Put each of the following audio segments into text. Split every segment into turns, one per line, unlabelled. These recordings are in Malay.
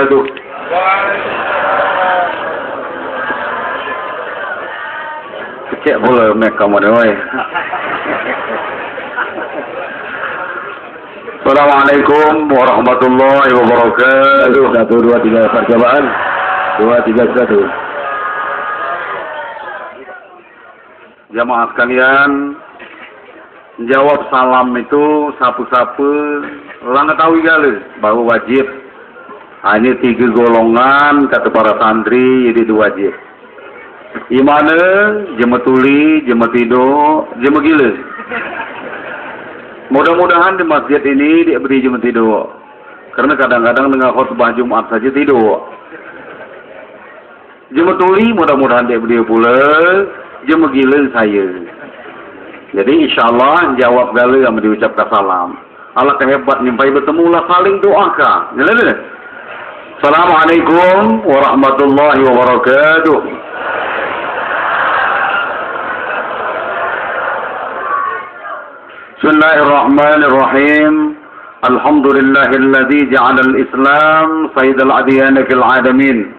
wabarakatuh. Kecek pula mereka mana. Assalamualaikum warahmatullahi wabarakatuh.
1, 2, 3 percobaan. 2, 3, 1.
Jamaah sekalian, jawab salam itu sapu-sapu lang tahu gale bahwa wajib hanya 3 golongan kata para santri jadi itu wajib. Imana jemetuli, jemetido, jemegile. Mudah-mudahan di masjid ini diberi jemetido. Karena kadang-kadang dengan khutbah Jumat saja tidur. Jemetuli mudah-mudahan diberi pula, jemegile saya. Jadi insyaAllah jawab gale yang diucapkan salam. Allah kehebat nyampai bertemu lah saling doakan. Assalamualaikum warahmatullahi wabarakatuh. Bismillahirrahmanirrahim. Alhamdulillahilladzi ja'ala al-Islam sayyidal adyan fil alamin.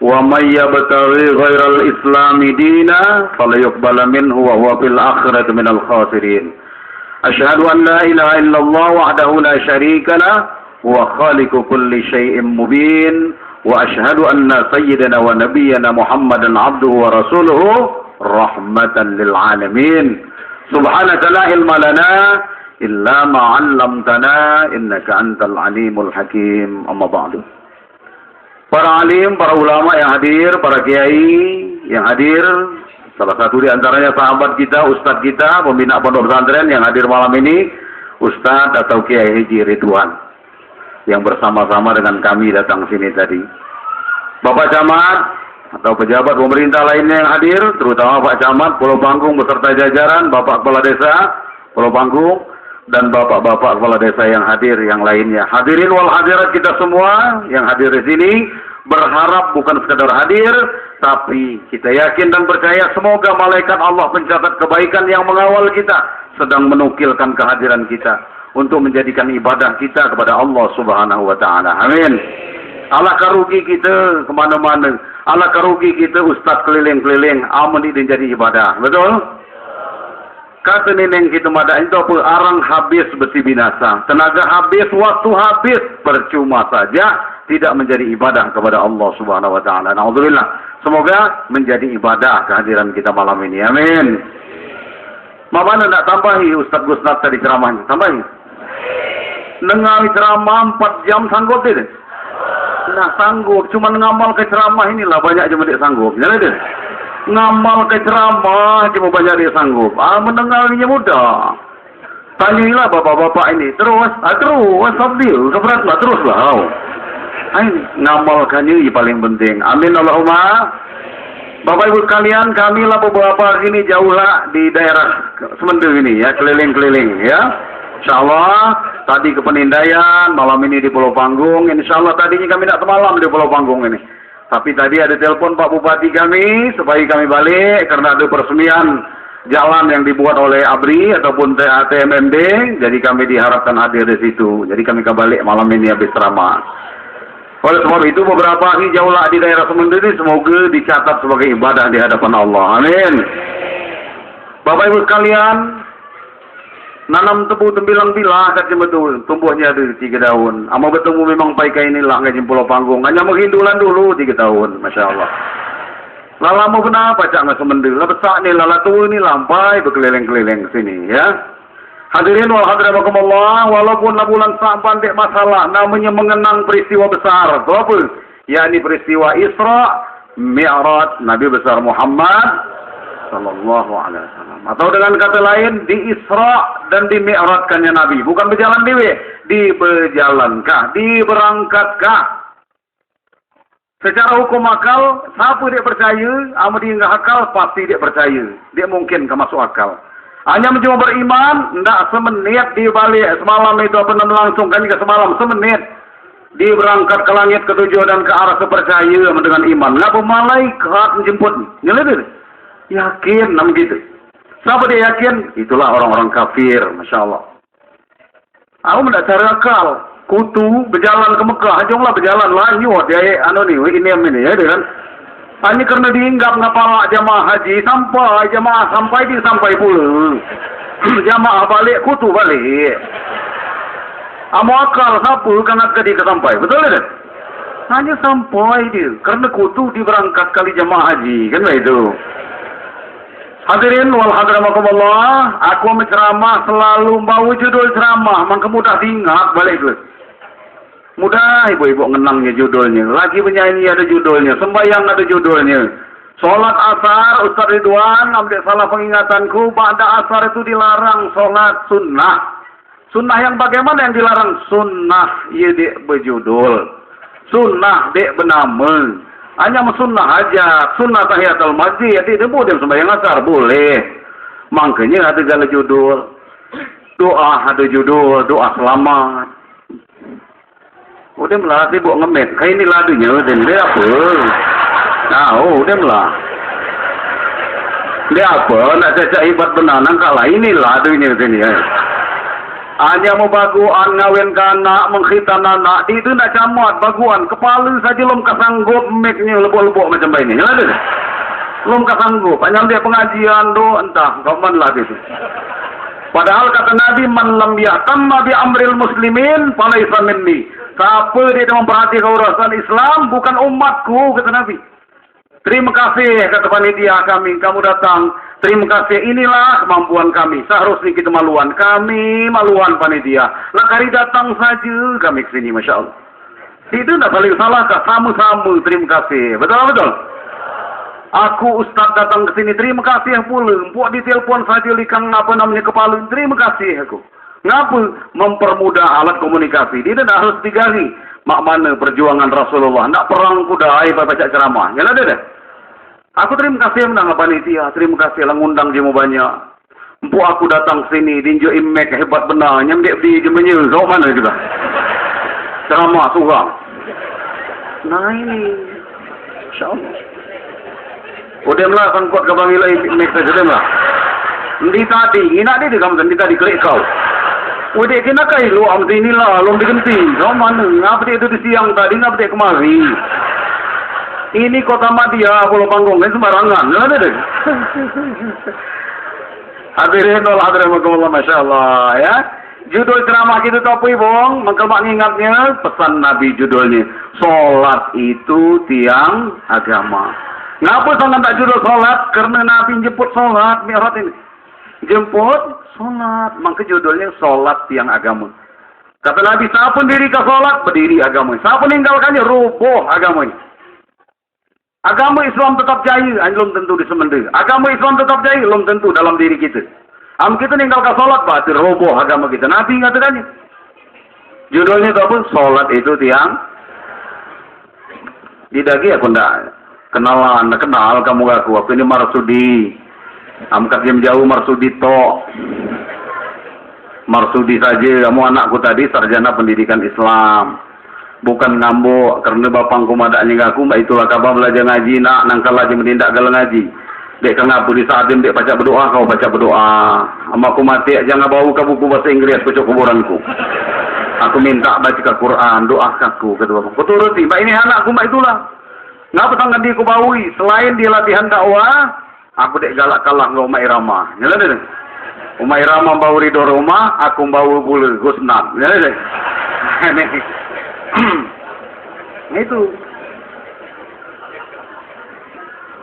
Wa may yabtaghi ghairal islami dina falyuqbal minhu wa huwa fil akhirati minal khasirin. Asyhadu an la ilaha illallah wahdahu la syarika lah wa khaliqu kulli syai'in mubin wa asyhadu anna sayyidana wa nabiyyana Muhammadan abduhu wa rasuluhu rahmatan lil alamin. Subhanaka la ilma lana illa ma 'allamtana innaka antal alimul hakim. Amma ba'du. Para alim, para ulama yang hadir, para kiai yang hadir, salah satu di antaranya sahabat kita, ustadz kita, pembina pondok pesantren yang hadir malam ini, Ustadz atau Kiai Haji Ridwan yang bersama-sama dengan kami datang sini tadi. Bapak Camat atau pejabat pemerintah lainnya yang hadir, terutama Pak Camat, Pulau Panggung beserta jajaran, Bapak Kepala Desa, Pulau Panggung, dan Bapak-Bapak Kepala Desa yang hadir, yang lainnya. Hadirin wal hadirat kita semua yang hadir di sini, berharap bukan sekadar hadir, tapi kita yakin dan percaya semoga malaikat Allah pencatat kebaikan yang mengawal kita, sedang menukilkan kehadiran kita, untuk menjadikan ibadah kita kepada Allah Subhanahu wa Ta'ala. Amin. Allah karugi kita kemana-mana. Allah karugi kita ustaz keliling-keliling. Amun ini jadi ibadah. Betul? Kata neneng kita mada itu apa? Arang habis besi binasa. Tenaga habis, waktu habis. Percuma saja. Tidak menjadi ibadah kepada Allah Subhanahu wa Ta'ala. Alhamdulillah. Semoga menjadi ibadah kehadiran kita malam ini. Amin. Mana nak tambahi Ustaz Gusnat tadi ceramahnya? Tambahi. Nengawi ceramah 4 jam sanggup tidak? Nah sanggup, cuma ngamal ke ceramah inilah banyak cuma dia sanggup. Jadi dia ngamal ke ceramah cuma banyak dia sanggup. Mendengarnya mudah. Tanyalah bapak-bapak ini terus, sabdil, keberatlah teruslah. Ngamalkan ini paling penting. Amin Allahumma. Bapak ibu kalian, kami lah beberapa hari ini jauh lah di daerah Semendeu ini ya, keliling-keliling ya. InsyaAllah tadi ke Penindayan, malam ini di Pulau Panggung. InsyaAllah tadinya kami nak semalam di Pulau Panggung ini. Tapi tadi ada telepon Pak Bupati kami supaya kami balik karena ada peresmian jalan yang dibuat oleh ABRI ataupun TMMD. Jadi kami diharapkan hadir di situ. Jadi kami kembali malam ini habis ceramah. Oleh sebab itu beberapa hari jauh lah di daerah Semendeu ini semoga dicatat sebagai ibadah di hadapan Allah. Amin. Bapak ibu sekalian, nanam tebu tembilang-bilang katanya betul, tumbuhnya ada 3 daun. Ama bertemu memang paika inilah ngajin Pulau Panggung. Hanya menghindulan dulu 3 tahun, Masya Allah. Lala mau kenapa cak nggak Semendeu? Lah besar nih, lala tua ini lampai berkeliling-keliling sini ya. Hadirin wal hadirabakumullah, walaupun bulan Sa'ban dek masalah, namanya mengenang peristiwa besar. Itu apa? Yakni peristiwa Isra, Mi'raj Nabi besar Muhammad sallallahu alaihi wasallam. Atau dengan kata lain, di Isra dan di Mi'rajkannya Nabi. Bukan berjalan dewe, dibejalankah, diberangkatkah. Secara hukum akal, siapa dia percaya, ama dia enggak akal, pasti dia percaya. Dia mungkin ke masuk akal. Hanya cuma beriman, tidak semenit di balik semalam itu apa melangsungkan ke semalam semenit. Dia berangkat ke langit ketujuh dan ke arah kepercaya dengan iman. Lalu malaikat menjemput. Nyelidir. Yakin, nam gitu. Siapa dia yakin? Itulah orang-orang kafir, Masya Allah. Aku tidak cari akal. kutu berjalan ke Mekah, jomlah berjalan lah nyuat ya anu ni ini ya kan. Ini karena diinggap ngapala jamaah haji sampai pula. Jamaah balik kutu balik. Amo akal sapu karena ketika sampai, betul kan? Hanya sampai dia karena kutu diberangkat kali jamaah haji kan itu. Hadirin wal hadramakumullah, aku menceramah selalu bawa judul ceramah, maka mudah diingat balik tu. Mudah ibu-ibu ngenangnya judulnya. Lagi penyanyi ada judulnya, sembahyang ada judulnya. Solat asar, Ustaz Ridwan, ambil salah pengingatanku, pada asar itu dilarang solat sunnah. Sunnah yang bagaimana yang dilarang? Sunnah ya dek berjudul. Sunnah dek benama. Hanya sunnah aja, sunnah tahiyatul masjid, tidak boleh sembahyang asar, boleh. Makanya ada segala judul. Doa ada judul, doa selamat. Udah melah sibuk ngemet, kayak ini ladunya, dia apa? Udah melah. Dia apa? Nak cacak ibat benanang kalah ini ladunya sini ya. Hanya mau baguan ngawin anak, mengkhitan anak, itu nak camat baguan, kepala saja lom kasanggup make-nya lebok-lebok macam ini. Ya, lom kasanggup, hanya dia pengajian do entah, kapan lah itu. Padahal kata Nabi, man lam yahtamma bi amril muslimin falaysa minni. Siapa dia memperhatikan urusan Islam bukan umatku, kata Nabi. Terima kasih kata panitia kami, kamu datang. Terima kasih, inilah kemampuan kami. Seharusnya kita maluan. Kami maluan panitia. Lakari datang saja kami ke sini, Masya Allah. Itu tidak saling salah, sama-sama terima kasih. Betul-betul. Aku Ustaz datang ke sini, terima kasih pula. Buat ditelepon saja likang apa namanya kepala, terima kasih aku. Ngapa? Mempermudah alat komunikasi. Dia tidak harus digali. Mak mana perjuangan Rasulullah. Tidak perang kuda, baca ceramah. Ya ada dah. Aku terima kasih menang panitia. Terima kasih lah ngundang jemu banyak. Empu aku datang sini, dinjo imek hebat benar. Nyamdek di jemenye. Kau mana juga? Ceramah surang. Nah ini. InsyaAllah. Udah lah sangkut ke bangila imek saja lah. Nanti tadi, inak dia kamu nanti tadi klik kau. Udah kena kai lu am sini lah, lu digenti. Kau mana? Ngapa dia itu di siang tadi, ngapa dia kemari? Ini kota Madia, Pulau Panggung, ini sembarangan. Ada deh. Hadirin wal hadramakumullah, Masya Allah ya. Judul ceramah kita tahu bong, maka mak ingatnya pesan Nabi judulnya. Solat itu tiang agama. Ngapa sangat tak judul solat? Karena Nabi jemput solat, mi'raj ini. Jemput solat, maka judulnya solat tiang agama. Kata Nabi, siapa diri ke solat, berdiri agama. Siapa meninggalkannya, rubuh agama. Agama Islam tetap jaya, belum tentu di semenda. Agama Islam tetap jaya, belum tentu dalam diri kita. Kita meninggalkan solat, berarti rubuh agama kita. Nabi ngatakannya. Judulnya itu apa? Solat itu tiang. Di dagi aku ndak kenalan, kenal kamu aku ini Marsudi. Amkat jam jauh Marsudi to. Marsudi saja, kamu anakku tadi sarjana pendidikan Islam. Bukan ngambuk karena bapangku madaknya aku, mbak itulah kabar belajar ngaji nak nangkal aja menindak galang ngaji. Dek kenapa di saat dia baca berdoa, kau baca berdoa. Amaku mati jangan bawa ke buku bahasa Inggris pucuk kuburanku. Aku minta baca ke Quran, doakanku kata bapak. Kau turuti, mbak ini anakku mbak itulah. Ngapa sangat dia kubaui? Selain dia latihan dakwah, aku dek galak kalah ke Umar Irama. Nyala deh. Umar Irama bawa ridho rumah, aku bawa bulu Gusnat. Nyala deh. Itu.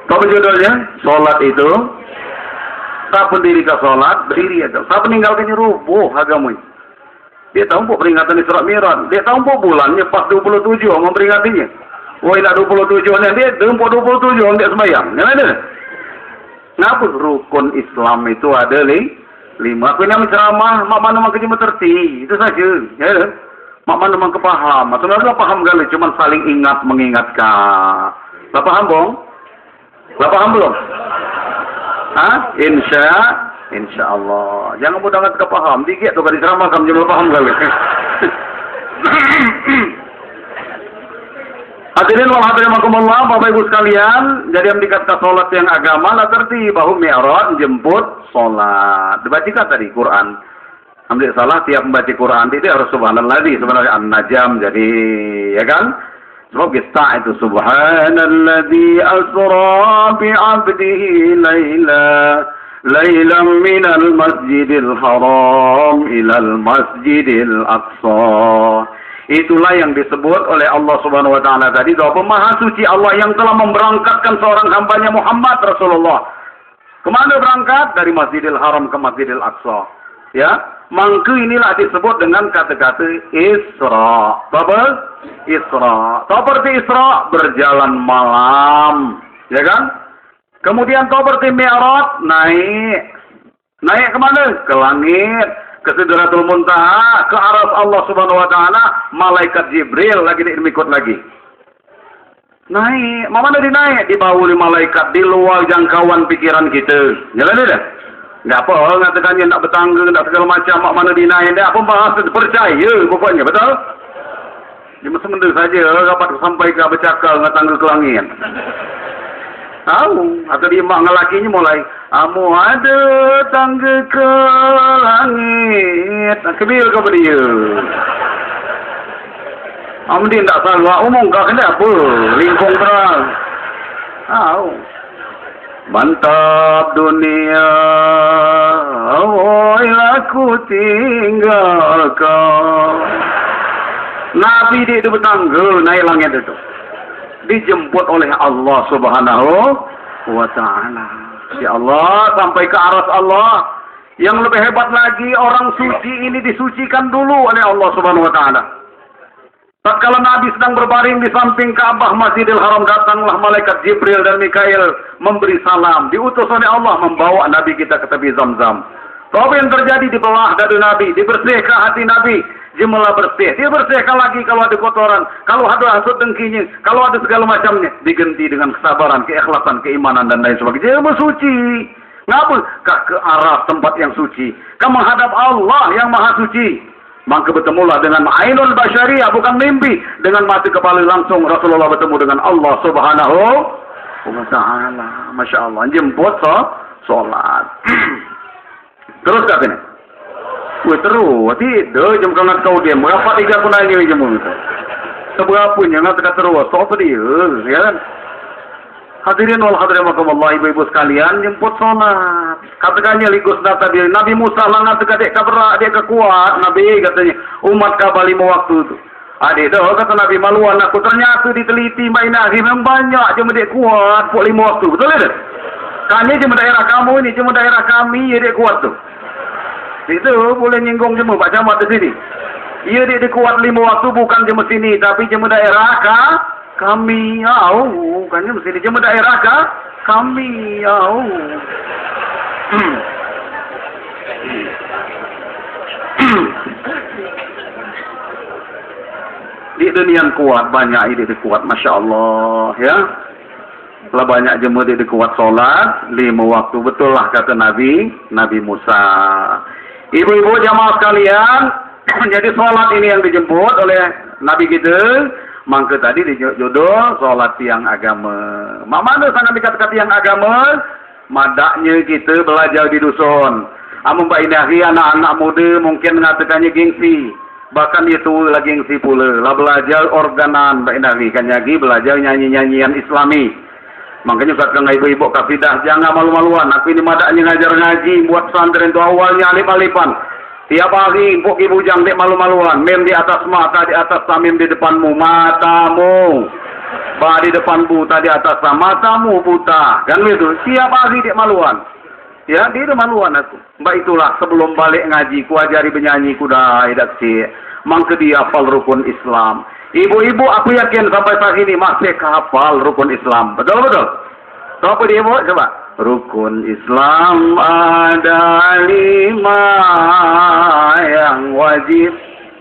Apa judulnya? Solat itu. Tak pendiri ke solat, berdiri aja. Tak meninggalkannya rubuh agama. Dia tahu pun peringatan Isra Mi'raj. Dia tahu pun bulannya pas 27 memperingatinya. Woi nak 27 ni dia dempuk 27 dia sembahyang. Yang ada. Kenapa rukun Islam itu ada 5? Aku nak menceramah, mak mana mak kerja mengerti. Itu saja. Ya. Mak mana mak kepaham. Sebenarnya paham kali, cuma saling ingat mengingatkan. Lah paham bong? Lah paham belum? Insya Allah. Jangan mudah ngat kepaham. Dikit tu kali ceramah kamu jangan paham kali. Hadirin wal hadirin Bapak Ibu sekalian, jadi yang dikatakan solat yang agama lah terti bahu mi'raj jemput solat. Dibacakan tadi Quran. Ambil salah tiap membaca Quran itu harus subhanallah sebenarnya an-najam jadi ya kan? Sebab kita itu subhanalladzi asra bi 'abdihi lailan minal masjidil haram ilal masjidil aqsa. Itulah yang disebut oleh Allah Subhanahu wa taala tadi bahwa Maha Suci Allah yang telah memberangkatkan seorang hambanya Muhammad Rasulullah. Kemana berangkat? Dari Masjidil Haram ke Masjidil Aqsa. Ya, mangke inilah disebut dengan kata-kata Isra. Apa? Isra. Seperti Isra berjalan malam, ya kan? Kemudian seperti Mi'raj naik. Naik kemana? Ke langit, ke Sidratul Muntaha, ke aras Allah Subhanahu wa taala, malaikat Jibril lagi ikut lagi. Naik, mana dinaik? Dibawa oleh malaikat di luar jangkauan pikiran kita. Jalan dah. Enggak apa, ngatakannya nak bertangga, nak segala macam, mak mana dinaik dah. Apa bahasa percaya pokoknya, betul? Dia mesti menda saja dapat sampai ke bercakap dengan tangga ke langit. Tahu, atau dia mak ngelakinya mulai, amu ada tangga ke langit. Kebir kepada dia. Dia tak salah umum kau kena apa? Lingkung terang. Tahu. Mantap dunia, oi aku tinggal kau. Nabi dia itu bertangga naik langit itu. Dijemput oleh Allah Subhanahu wa taala. Ya Allah sampai ke aras Allah. Yang lebih hebat lagi orang suci ini disucikan dulu oleh Allah Subhanahu wa taala. Tatkala Nabi sedang berbaring di samping Ka'bah Masjidil Haram, datanglah malaikat Jibril dan Mikail memberi salam. Diutus oleh Allah membawa Nabi kita ke tepi Zamzam. Apa yang terjadi? Dibelah dada Nabi, dibersihkan hati Nabi, jemalah bersih. Dia bersihkan lagi kalau ada kotoran, kalau ada hasut dengkinya, kalau ada segala macamnya, diganti dengan kesabaran, keikhlasan, keimanan dan lain sebagainya. Dia bersuci. Ngapa? Ke arah tempat yang suci. Ke menghadap Allah yang Maha Suci. Maka bertemulah dengan Ainul Basyariyah, bukan mimpi. Dengan mata kepala langsung Rasulullah bertemu dengan Allah Subhanahu wa taala. Masya Allah. Jemput solat. Terus tak kena? Wih terus. Tidak. Jam kangat kau dia. Berapa 3 aku nanya jam itu. Seberapa nya kata terus. So dia. Ya kan? Hadirin wal hadirin makamullah, ibu-ibu sekalian, jemput solat. Katakannya ligus data dia. Nabi Musa lah ngata dek kaberak, dia kekuat. Nabi katanya, umat kabal 5 waktu tu. Adik tu kata Nabi maluan aku. Ternyata diteliti main akhir memang banyak. Cuma dia kuat, 5 waktu. Betul tak? Kan ini cuma daerah kamu ini, cuma daerah kami, dia kuat tu. Itu boleh nyinggung cuma Pak Camat di sini. Ia dia kuat 5 waktu bukan cuma sini, tapi cuma daerah kami, kan ini mesti cuma daerah kami, Di dunia kuat banyak ide kuat, masya Allah, ya. Kalau banyak jemaah dia kuat solat 5 waktu, betul lah kata Nabi Musa. Ibu-ibu jamaah sekalian, jadi solat ini yang dijemput oleh Nabi kita. Mangke tadi dijodoh solat tiang agama. Mak mana sangat dikatakan tiang agama? Madaknya kita belajar di dusun. Amun Mbak Inahi anak-anak muda mungkin mengatakannya gengsi. Bahkan itu lagi gengsi pula. Lah belajar organan Mbak Inahi. Kan lagi belajar nyanyi-nyanyian Islami. Makanya kata ibu-ibu kafidah, jangan malu-maluan. Aku ini madaknya ngajar ngaji buat pesantren itu awalnya alif-alifan. Tiap hari empuk ibu jang dek malu-maluan. Mem di atas mata, di atas tamim di depanmu. Matamu. Bah di depan buta, di atas matamu buta. Kan begitu. Tiap hari dek maluan. Ya, dia maluan aku. Mbak itulah sebelum balik ngaji, ku ajari penyanyi kuda idak cik. Mangke dia hafal rukun Islam. Ibu-ibu aku yakin sampai saat ini masih hafal rukun Islam. Betul-betul? Tahu apa dia buat? Coba. Rukun Islam ada 5 yang wajib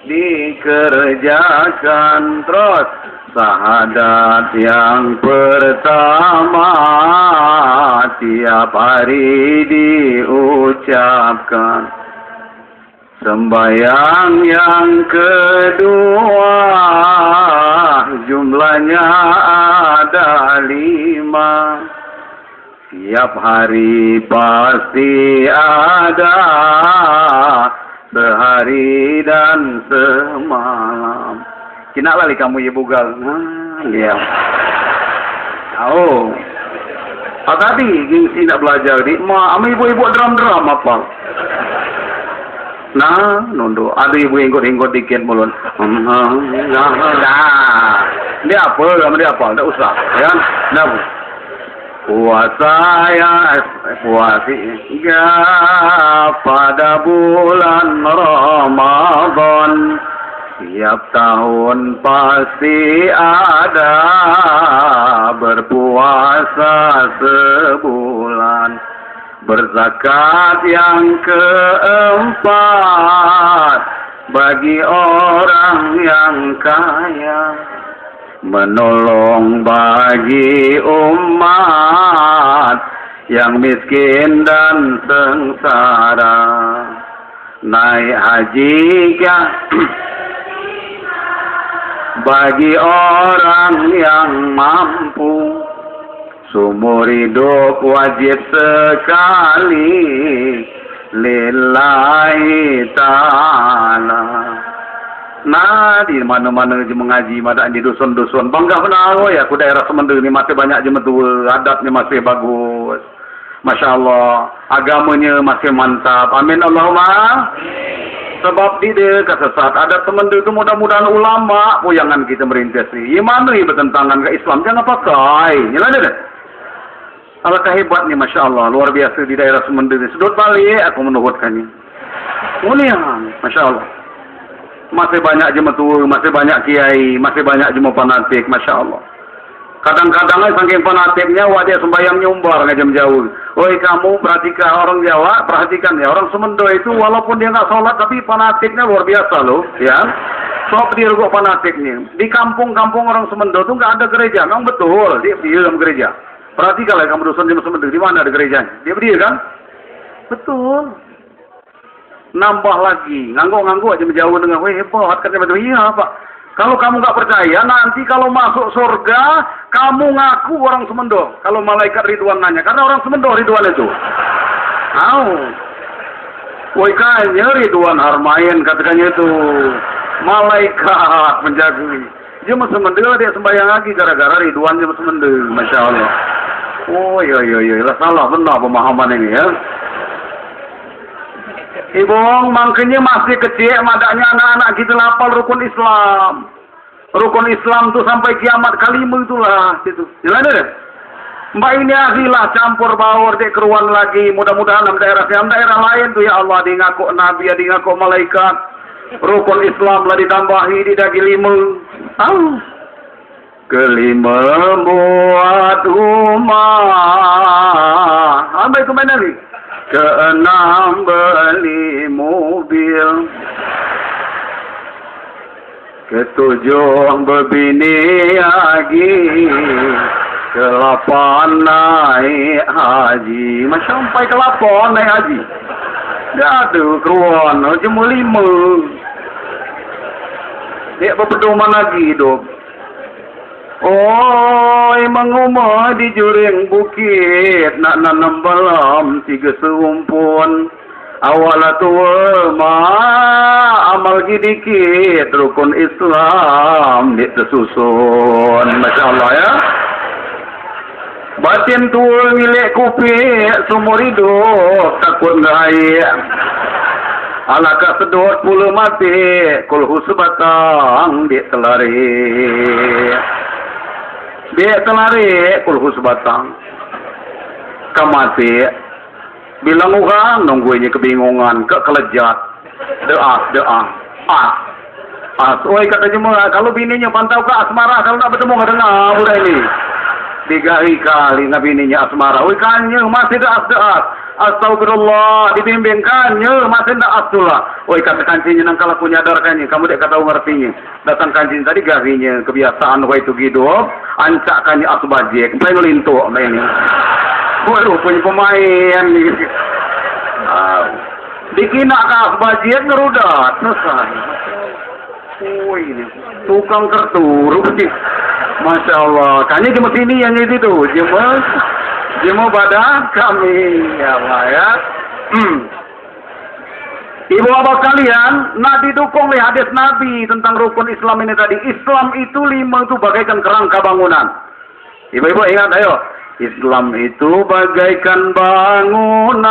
dikerjakan. Terus syahadat yang pertama tiap hari diucapkan. Sembayang yang kedua jumlahnya ada 5. Tiap hari pasti ada sehari dan semalam. Kina lali kamu ya bugal. Nah, iya. Oh. Tadi gengsi nak belajar di ami ibu-ibu drum apa? Nah, nondo. Ada ibu ingkut dikit mulun. Nah. Dia apa? Dia apa? Tak usah. Ya. Nah. Puasa pada bulan Ramadan. Tiap tahun pasti ada berpuasa sebulan. Berzakat yang keempat bagi orang yang kaya. Menolong bagi umat yang miskin dan sengsara. Naik haji bagi orang yang mampu. Seumur hidup wajib sekali lillahi ta'ala. Nah, di mana-mana je mengaji, madak di dusun-dusun. Bangga benar, ya, aku daerah Semendung ni masih banyak je metua, adatnya masih bagus. Masya Allah, agamanya masih mantap. Amin Allahumma. Sebab di dia kesesat, adat Semendung itu mudah-mudahan ulama puyangan kita merintasi. Ya mana yang bertentangan ke Islam, jangan pakai. Yalah dia. Alangkah hebatnya, Masya Allah, luar biasa di daerah Semendung ini. Sedut balik, aku menuhutkannya. Mulia, Masya Allah. Masih banyak jemaah tua, masih banyak kiai, masih banyak jemaah fanatik, Masya Allah. Kadang-kadang saking fanatiknya, wah dia sembahyang nyumbar ngajam jauh. Oi kamu perhatikan orang Jawa, perhatikan ya, orang Semendo itu walaupun dia nggak sholat, tapi fanatiknya luar biasa loh, ya. Sok dia kok fanatiknya. Di kampung-kampung orang Semendo tuh nggak ada gereja, memang betul, dia dalam gereja. Perhatikanlah kamu dusun jemaah Semendo, di mana ada gerejanya? Dia berdiri kan? Betul. Nambah lagi, ngangguk-ngangguk aja menjauh dengan, weh hebat, katanya betul, iya Pak. Kalau kamu nggak percaya, nanti kalau masuk surga, kamu ngaku orang Semendo. Kalau malaikat Ridwan nanya, karena orang Semendo Ridwan itu. Woi kayaknya Ridwan Harmain, katanya itu. Malaikat menjagui. Dia Semendo, dia sembahyang lagi, gara-gara Ridwan dia Semendo, Masya Allah. Oh iya, salah benar pemahaman ini ya. Ibu, makanya masih kecil, madaknya anak-anak kita lapal rukun Islam. Rukun Islam tuh sampai kiamat kalimu itulah. Gitu. Jelas deh. Mbak ini akhilah campur baur, dia keruan lagi. Mudah-mudahan daerah lain tuh ya Allah, dia ngaku Nabi, dia ngaku malaikat. Rukun Islam lah ditambahi, di dagi lima. Kelima buat rumah. Apa itu mana nih? Keenam beli mobil. Ketujuh berbini lagi. Ke-8 naik haji. Macam sampai ke-8 naik haji. Dia ada keruan. Cuma 5. Dia berpedoman lagi hidup. Oi mengumah di juring bukit, nak nanam balam 3 serumpun. Awal tua amal dikit, rukun Islam di tersusun. Masya Allah ya. Batin tua milik kupik, sumur hidup takut gaya. Alakak sedot puluh mati, kulhu sebatang di telari. Dia telari kulhu sebatang. Kamati. Bilang orang nungguinnya kebingungan, kelejat. Doa. Oi kata jemaah, kalau bininya pantau ke asmara, kalau tak bertemu nggak dengar udah ini. 3 kali bininya asmara. Oi kanya masih doa. Astagfirullah, dibimbingkannya, masih tidak astulah. Oi kata kancinya nang kalau aku nyadarkannya, kamu dek kata ngertinya. Datang kancing tadi gavinya, kebiasaan wah itu hidup, ancakannya asbajek, sampai ngelintuk ini. Waduh, punya pemain nih. Dikina ke asbajek ngerudat, selesai. Oh ini, tukang kertur, Masya Allah. Kayaknya cuma sini yang itu tuh, Jemaah pada kami ya Allah ya. Ibu bapak sekalian, nak didukung oleh hadis Nabi tentang rukun Islam ini tadi. Islam itu 5 itu bagaikan kerangka bangunan. Ibu-ibu ingat ayo. Islam itu bagaikan bangunan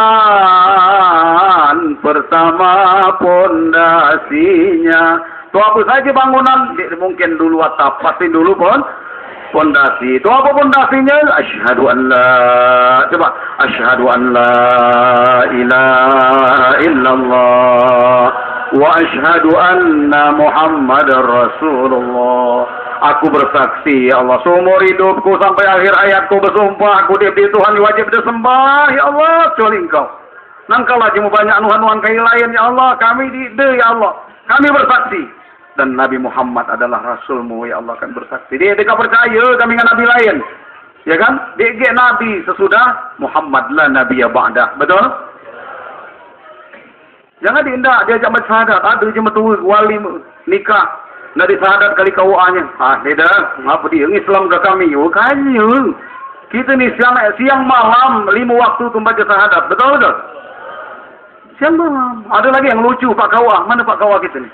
pertama pondasinya. Itu apa saja bangunan? Mungkin dulu atap, pasti dulu pondasi. Itu apa pondasinya? Asyhadu an la, coba, asyhadu an la ilaha illallah wa asyhadu anna Muhammadar Rasulullah. Aku bersaksi, ya Allah, seumur hidupku sampai akhir hayatku bersumpah, aku di Tuhan wajib disembah, ya Allah, kecuali Engkau. Nangkau lagi mau banyak nuhan-nuhan kai lain, ya Allah, kami ya Allah, kami bersaksi. Dan Nabi Muhammad adalah Rasulmu, ya Allah, kan bersaksi. Dia percaya kami dengan Nabi lain. Ya kan? Dia Nabi sesudah Muhammad lah Nabi ya ba'dah. Betul? Jangan diindak, dia ajak bersahadat. Ada je metua wali nikah. Nak disahadat kali kauannya. Dia ngapa dia Islam ke kami? Oh, kanya. Kita ni siang malam 5 waktu tu baca sahadat. Betul betul? Siang malam. Ada lagi yang lucu Pak Kawah. Mana Pak Kawah kita ni?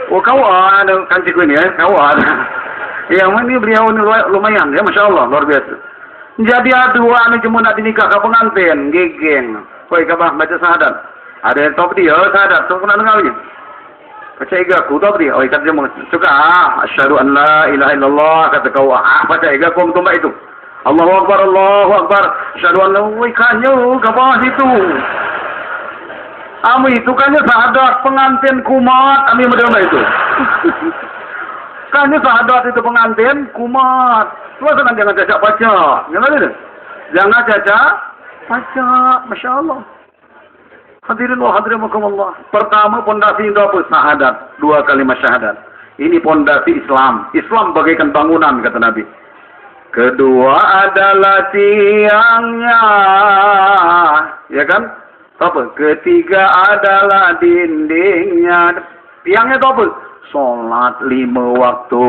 Oh, Kawah ada kancik ni ya. Kawah ada. Yang ini beliau ni lumayan ya, Masya Allah, luar biasa. Jadi ada dua ni cuma nak dinikah ke pengantin, gegeng. Koi kabah baca sahadat. Ada yang top dia sahadat, tu pernah dengar ni. Baca iga aku top dia. Oh, kata dia suka asyhadu an la ilaha illallah kata kau. Baca iga aku tumbak itu. Allahu akbar, Allahu akbar. Asyhadu an la kanyo kabah itu. Ami itu kannya sahadat pengantin kumat, ami mendengar itu. Kannya sahadat itu pengantin kumat. Tuan jangan cacat baca. Jangan ada. Jangan cacat baca. Masya Allah. Hadirin wa hadirimakumullah. Pertama pondasi itu apa? Sahadat. 2 kalimat syahadat. Ini pondasi Islam. Islam bagaikan bangunan kata Nabi. Kedua adalah tiangnya. Ya kan? Apa? Ketiga adalah dindingnya. Tiangnya itu apa? Solat 5 waktu.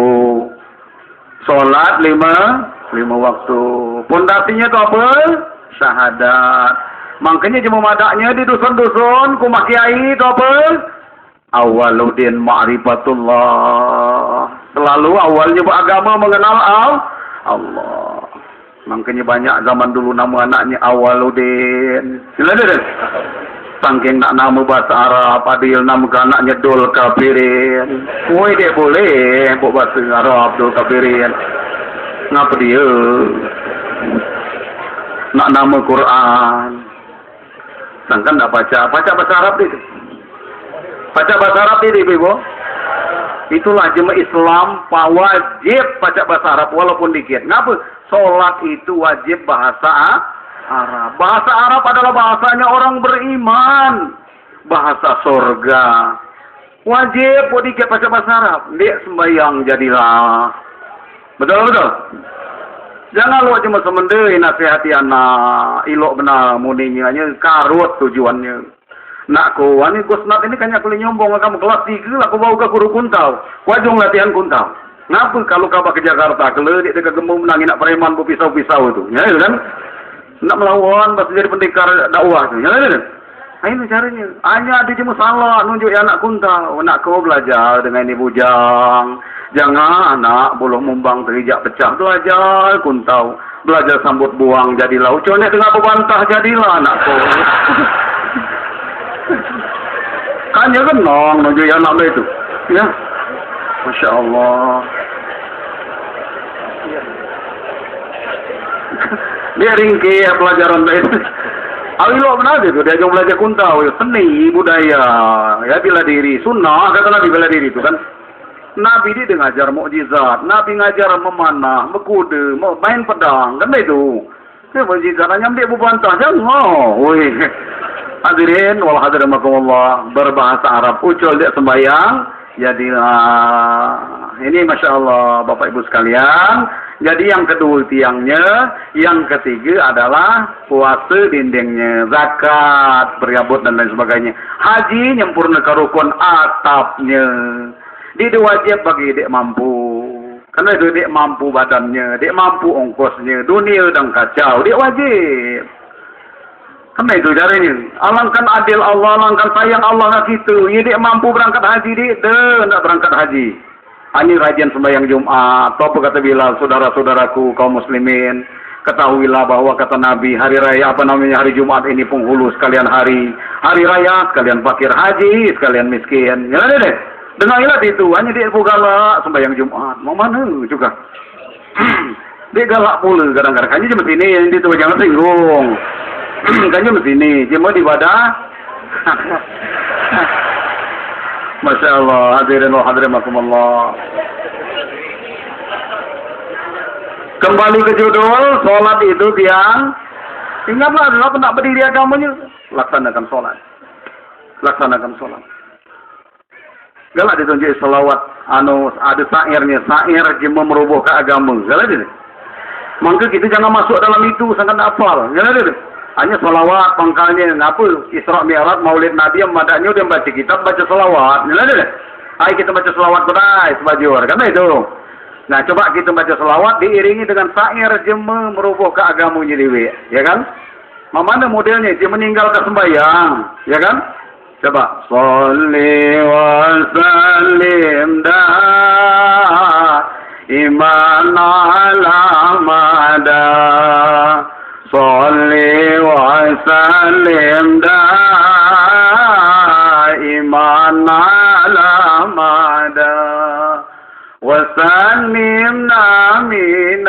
Solat 5 waktu. Pondasinya itu apa? Syahadat. Makanya cuma madaknya di dusun-dusun, kumah kiai itu apa? Awaludin ma'rifatullah. Selalu awalnya beragama mengenal Allah. Makanya banyak zaman dulu nama anaknya Awaludin. Silakan. Sangking nak nama bahasa Arab, adil nama anaknya Dul Kafirin. Woi dia boleh buat bahasa Arab Dul Kafirin. Ngapa dia? Nak nama Quran. Sangkan tak baca bahasa Arab itu. Baca bahasa Arab ini, Ibu. Itulah jemaah Islam wajib baca bahasa Arab walaupun dikit. Ngapa? Solat itu wajib bahasa Arab. Bahasa Arab adalah bahasanya orang beriman. Bahasa surga. Wajib buat dikit baca bahasa Arab. Dia sembahyang jadilah. Betul-betul? Jangan lu cuma semendai nasihati anak. Ilok benar muninya. Karut tujuannya. Nak ko, ini Gusnat ini kayaknya boleh nyombong kamu kelas 3 lah. Aku bawa ke guru kuntau. Wajung latihan kuntau. Ngapa kalau kabah ke Jakarta, keledik dekat gemuk menangin nak preman berpisau-pisau itu. Ya kan? Nak melawan, pasti jadi pendekar dakwah itu. Ya kan? Ini caranya. Hanya ada cuma salah nunjuk anak kuntau. Nak kau belajar dengan ini bujang. Jangan anak belum mumbang terijak pecah. Belajar kuntau. Belajar sambut buang jadilah. Ucapnya dengan pebantah jadilah anak kau. Kan ya kan nunjuk anak itu. Ya. Masya Allah. Dia ringkih pelajaran itu. Awilo benar itu. Dia jangan belajar kuntau. Seni, budaya. Ya bila diri. Sunnah. Kata Nabi bila diri itu kan. Nabi dia ngajar mukjizat. Nabi ngajar memanah, berkuda, main pedang. Kan itu. Dia mukjizat. Nyamdik berbantah. Jangan. Wih. Hadirin. Walhadirimakumullah. Berbahasa Arab. Ucul dia sembahyang. Jadi ini Masya Allah Bapak Ibu sekalian. Jadi yang kedua tiangnya. Yang ketiga adalah puasa dindingnya. Zakat, berabot dan lain sebagainya. Haji nyempurna ke rukun atapnya. Dia wajib bagi dek mampu. Karena dek mampu badannya. Dek mampu ongkosnya. Dunia dan kacau. Dia wajib. Karena itu caranya. Alangkan adil Allah, alangkan sayang Allah nak kita. Dia mampu berangkat haji, dia nak berangkat haji. Ini rajin sembahyang Jumat. Apa kata Bilal, saudara-saudaraku kaum muslimin, ketahuilah bahwa kata Nabi, hari raya hari Jumat ini penghulu sekalian hari raya, sekalian fakir haji, sekalian miskin. Ya deh. Dengarlah itu, hanya dia galak sembahyang Jumat. Mau mana juga. Dia galak pula kadang-kadang. Hanya cuma sini yang itu jangan singgung. Kan cuma sini, dia mau ibadah. Masya Allah, hadirin wa hadirin. Kembali ke judul, sholat itu tiang. Ingatlah, kenapa nak berdiri agamanya? Laksanakan sholat. Galak ditunjuk salawat, ada syairnya, syair jema merubah ke agama. Galak dia. Maka kita jangan masuk dalam itu, sangat hafal. Galak dia. Hanya salawat pangkalnya, apa? Isra Mi'raj, Maulid Nabi, yang madaknya dia baca kitab, baca salawat. Galak dia. Ayo kita baca salawat berai, sebajur. Karena itu. Nah, coba kita baca salawat diiringi dengan syair jema merubah ke agamanya dewe, ya kan? Mana modelnya? Dia meninggalkan sembahyang, ya kan? Coba. Sholli wa sallim iman ala mada. Sholli wa sallim iman ala mada. وسلمنا من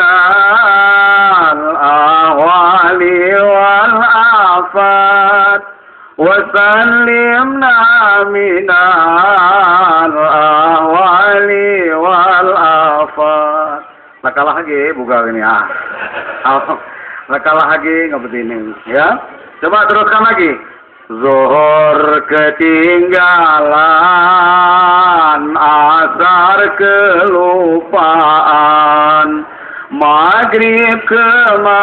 الأهوال والآفات وسلمنا من الأهوال والآفات. Lakalah lagi buka ini lakalah lagi nggak begini ya. Coba teruskan lagi. Zuhur ketinggalan, asar kelupaan, maghrib kemalaman,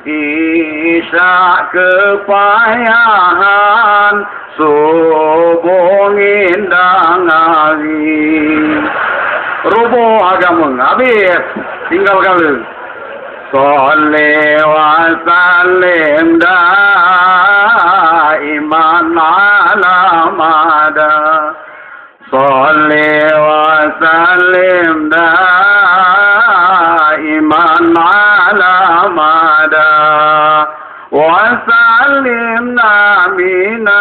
isya kepayahan, subuh indang hari. Rubuh agama habis, tinggal kali. Sholli wa sallim iman ala mada. Sholli wa sallim iman ala mada. Wa sallimna minal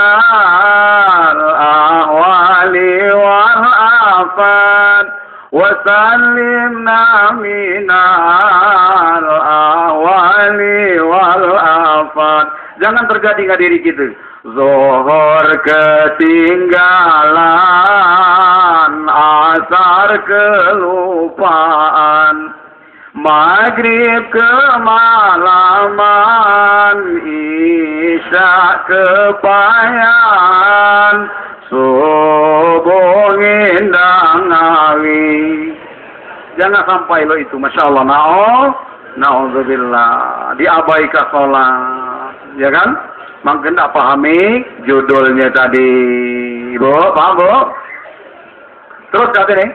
ahwali wal afat. وسلمنا من الأهوال والآفات. Jangan tergadi diri kita. Zuhur ketinggalan, asar kelupaan, maghrib kemalaman, isya kepayahan, subuh indang hari. Jangan sampai lo itu, masya Allah. Na'udzubillah. Diabaikan sholat, ya kan? Mungkin tak pahami judulnya tadi, Bu, paham Bu? Terus kata nih.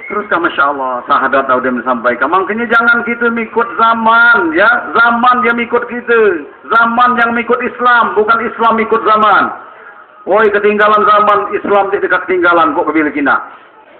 Terus masya Allah, sahadat udah menyampaikan. Makanya jangan kita mengikut zaman, ya. Zaman yang mengikut kita. Zaman yang mengikut Islam, bukan Islam mengikut zaman. Woi, ketinggalan zaman Islam tidak ketinggalan kok kebil kina.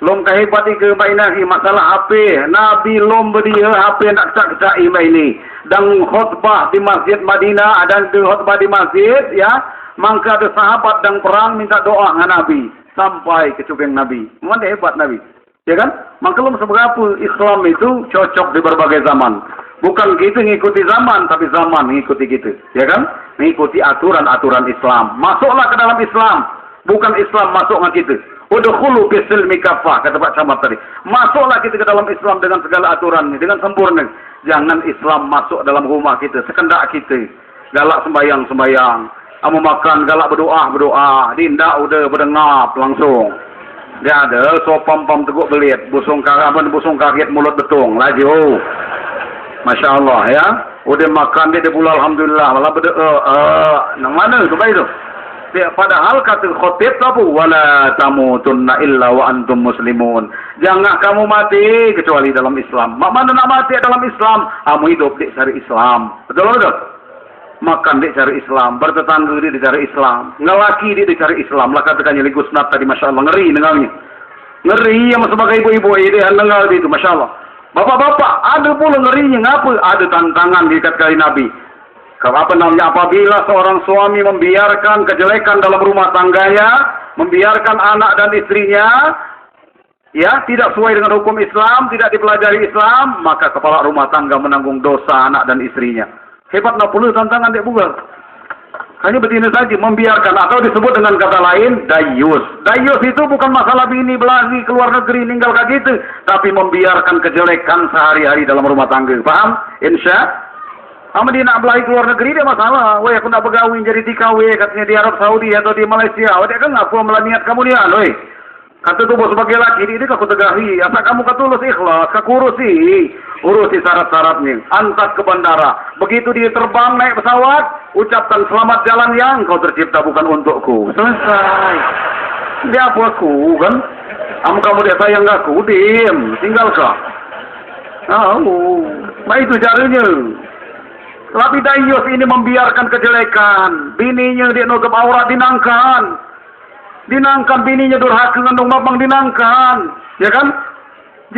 Lom kahibati ke bainahi masalah HP. Nabi lom bedia HP nak cak-cak ini. Dan khutbah di Masjid Madinah, dan di khutbah di masjid, ya. Maka ada sahabat dan perang minta doa dengan Nabi sampai ke cuping Nabi. Mana hebat Nabi, ya kan? Maka lom seberapa Islam itu cocok di berbagai zaman. Bukan kita mengikuti zaman, tapi zaman mengikuti kita, ya kan? Mengikuti aturan-aturan Islam. Masuklah ke dalam Islam, bukan Islam masuk dengan kita. Udkhulu fis-silmi kafah, kata Pak Camat tadi. Masuklah kita ke dalam Islam dengan segala aturannya, dengan sempurna. Jangan Islam masuk dalam rumah kita, sekendak kita. Galak sembayang, amu makan galak berdoa. Dindak udah berdengap langsung. Dia ada sopam-pam teguk belit, busung karet mulut betung, laju. Masya Allah ya. Udah makan dia pula alhamdulillah. Malah nang mana coba itu? Padahal kata khotib apa? Wala tamutunna illa wa antum muslimun. Jangan kamu mati kecuali dalam Islam. Mak mana nak mati dalam Islam? Kamu hidup di cari Islam. Betul betul. Makan di cari Islam, bertetangga di cari Islam, ngelaki di cari Islam. Lah katakannya Ligus Nat tadi, masya Allah, ngeri dengarnya. Ngeri yang sebagai ibu-ibu ini dengar itu, masya Allah. Bapak-bapak, ada pula ngerinya ngapa? Ada tantangan di kali Nabi. Apa namanya? Apabila seorang suami membiarkan kejelekan dalam rumah tangganya, membiarkan anak dan istrinya, ya tidak sesuai dengan hukum Islam, tidak dipelajari Islam, maka kepala rumah tangga menanggung dosa anak dan istrinya. Hebat nak pula tantangan dia bukan. Hanya betina saja membiarkan, atau disebut dengan kata lain dayus. Dayus itu bukan masalah bini belagi keluar negeri ninggal kayak gitu, tapi membiarkan kejelekan sehari-hari dalam rumah tangga. Paham? Insya. Ama dia nak belagi keluar negeri dia masalah. Weh aku nak bergawin jadi TKW katanya di Arab Saudi atau di Malaysia. Dia kan ngaku melaniat kamu dia, weh. Kata tu bos sebagai laki ini aku tegahi. Asal kamu katulus ikhlas, kaku urusi syarat-syaratnya. Antas ke bandara. Begitu dia terbang naik pesawat, ucapkan selamat jalan yang kau tercipta bukan untukku. Selesai. Dia apa aku kan? Kamu dia sayang aku, diam, tinggal kah? Nah itu caranya. Tapi dayus ini membiarkan kejelekan. Bininya dia nugap aurat dinangkan. Dinangkan bininya durhaka ngandung babang dinangkan, ya kan?